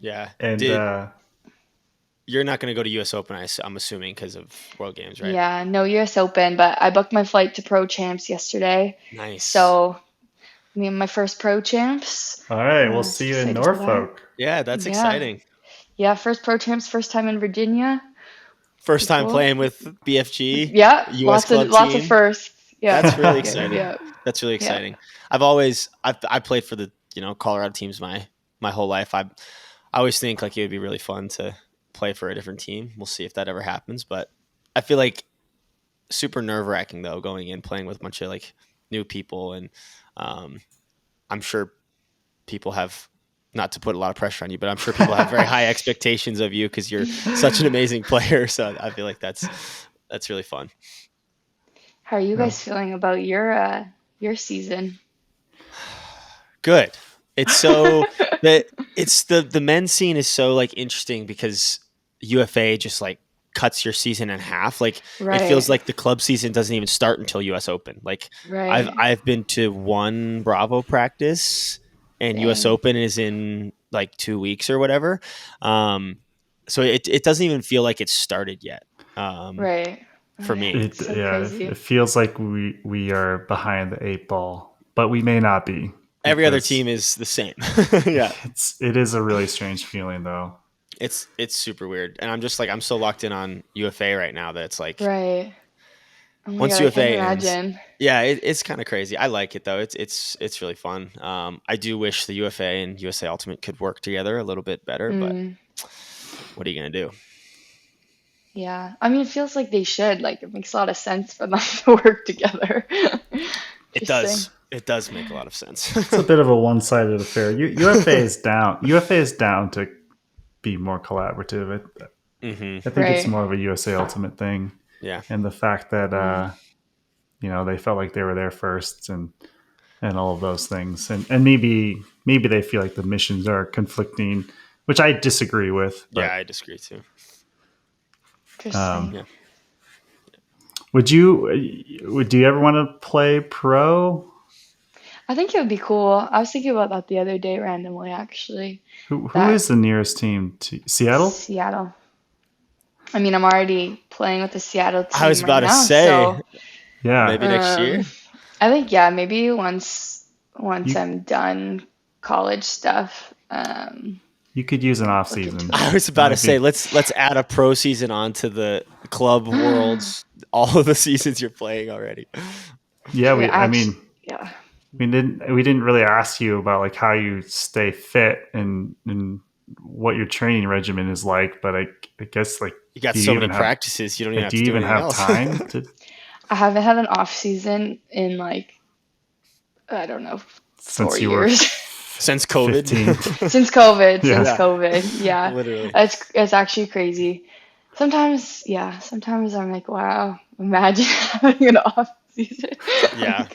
Yeah, and you're not going to go to U.S. Open, I'm assuming, because of World Games, right? Yeah, no U.S. Open, but I booked my flight to Pro Champs yesterday. Nice. So, my first Pro Champs. All right, we'll see you in Norfolk. Yeah, that's exciting. Yeah, first Pro Champs, first time in Virginia. First time playing with BFG. Yeah, US lots of firsts. Yeah, that's really exciting. Yeah. That's really exciting. Yeah. I played for the Colorado teams my whole life. I always think like it would be really fun to play for a different team. We'll see if that ever happens, but I feel like super nerve-wracking though, going in playing with a bunch of like new people, and I'm sure people have, not to put a lot of pressure on you, but I'm sure people have very high expectations of you because you're such an amazing player. So I feel like that's really fun. How are you guys feeling about your season? Good. It's so that it's the men's scene is so like interesting because UFA just like cuts your season in half. Like it feels like the club season doesn't even start until US Open. Like I've been to one Bravo practice and US Open is in like 2 weeks or whatever. So it doesn't even feel like it's started yet. For me. It feels like we are behind the 8 ball, but we may not be. Every other team is the same. Yeah. It is a really strange feeling though. It's super weird. And I'm just like, I'm so locked in on UFA right now that it's like, oh once God, UFA ends, yeah, it's kind of crazy. I like it though. It's really fun. I do wish the UFA and USA Ultimate could work together a little bit better, but what are you going to do? Yeah. I mean, it feels like they should. Like, it makes a lot of sense for them to work together. It does. It does make a lot of sense. It's a bit of a one-sided affair. UFA is down. UFA is down to be more collaborative. I think it's more of a USA Ultimate thing. Yeah. And the fact that they felt like they were there first and all of those things. And maybe they feel like the missions are conflicting, which I disagree with. But, yeah, I disagree too. Interesting. Do you ever want to play pro? I think it would be cool. I was thinking about that the other day randomly, actually. Who is the nearest team to Seattle? Seattle. I mean, I'm already playing with the Seattle team. I was about to say, so, yeah, maybe next year. I think maybe once I'm done college stuff. You could use an off season. I was about to say, let's add a pro season onto the club worlds. All of the seasons you're playing already. Yeah, we didn't really ask you about like how you stay fit and what your training regimen is like, but I guess like you got so many practices, you don't even have to do anything else. Time to... I haven't had an off season in like, I don't know, 4 years. Since COVID. Since COVID. Yeah. Literally. It's actually crazy. Sometimes I'm like, wow, imagine having an off season. Yeah.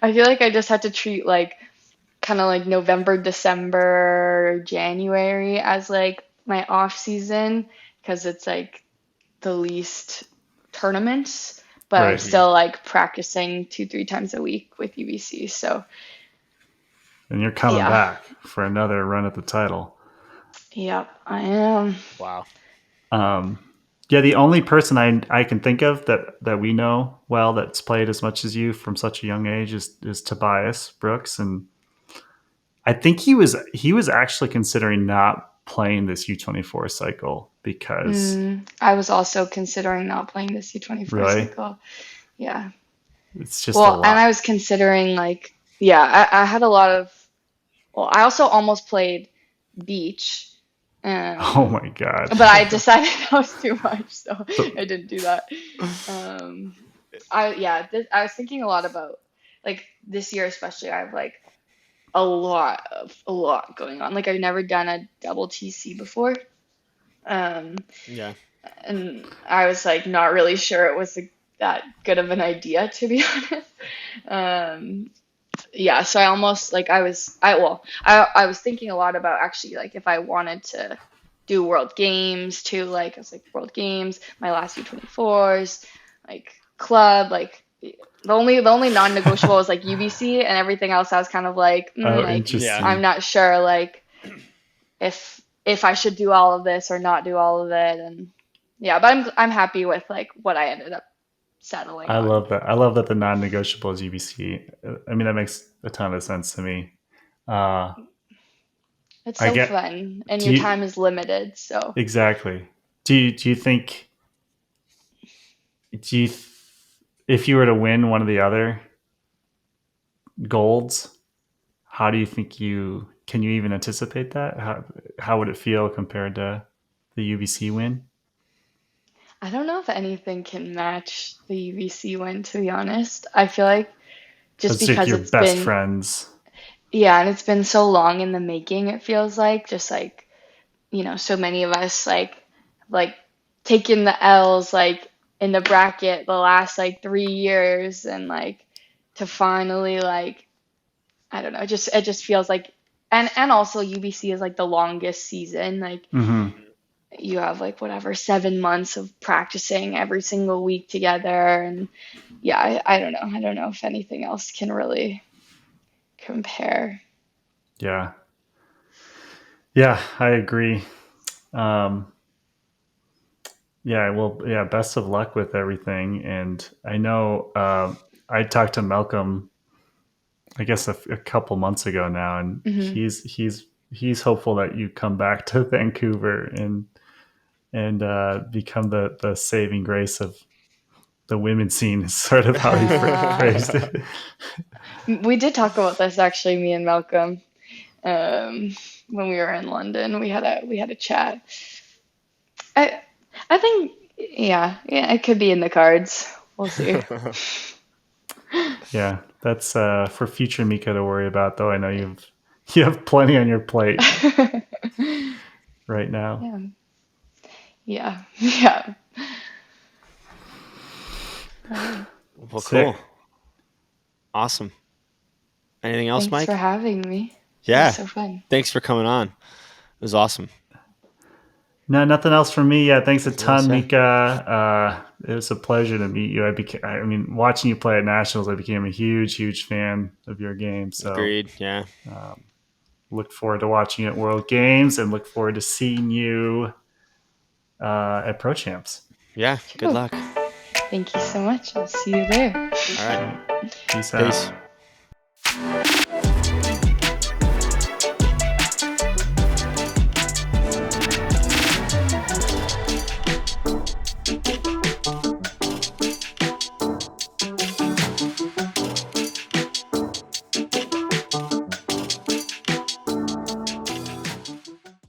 I feel like I just had to treat like kind of like November, December, January as like my off season because it's like the least tournaments, but I'm still like practicing 2-3 times a week with UBC. So. And you're coming back for another run at the title. Yep, I am. Wow. The only person I can think of that we know well that's played as much as you from such a young age is Tobias Brooks, and I think he was actually considering not playing this U24 cycle because I was also considering not playing this U24 cycle. Yeah. It's just a lot. And I was considering like I had a lot of. Well, I also almost played beach. Oh my god! But I decided that was too much, so I didn't do that. I was thinking a lot about like this year, especially. I have like a lot going on. Like I've never done a double TC before. And I was like not really sure it was that good of an idea, to be honest. So I almost like I was thinking a lot about actually like if I wanted to do World Games too, like I was like World Games, my last U24s, like club, like the only non-negotiable was like UBC, and everything else I was kind of like, I'm not sure like if I should do all of this or not do all of it, and but I'm happy with like what I ended up settling. I love that. I love that the non-negotiable is UBC. I mean, that makes a ton of sense to me. It's so fun, and your time is limited. So exactly. Do you think? If you were to win one of the other golds, how do you think can you even anticipate that? How would it feel compared to the UBC win? I don't know if anything can match the UBC win, to be honest. I feel like just because it's best friends. Yeah, and it's been so long in the making, it feels like, just like, so many of us like taking the L's like in the bracket the last like 3 years, and like to finally like, I don't know, it just feels like, and also UBC is like the longest season. Like Mm-hmm. you have like whatever 7 months of practicing every single week together, and yeah, I don't know. I don't know if anything else can really compare. Yeah. Yeah, I agree. Yeah, well, yeah, best of luck with everything. And I know I talked to Malcolm, I guess a couple months ago now, and Hmm. he's hopeful that you come back to Vancouver and become the saving grace of the women's scene, is sort of how he phrased it. We did talk about this actually, me and Malcolm, when we were in London. We had a chat. I I think yeah, it could be in the cards. We'll see. Yeah, that's for future Mika to worry about, though. I know you have plenty on your plate right now. Yeah. Yeah. Yeah. Well, Sick. cool. Awesome. Anything else, Thanks Mike? for having me. It Yeah. was so fun. Thanks for coming on. It was awesome. No, nothing else from me. Yeah, thanks a ton, say. Mika. It was a pleasure to meet you. I mean, watching you play at nationals, I became a huge fan of your game. So Agreed. Yeah. look forward to watching you at World Games, and look forward to seeing you at Pro Champs. Yeah. Good Cool. luck. Thank you so much. I'll see you there. All right. Peace out. Peace.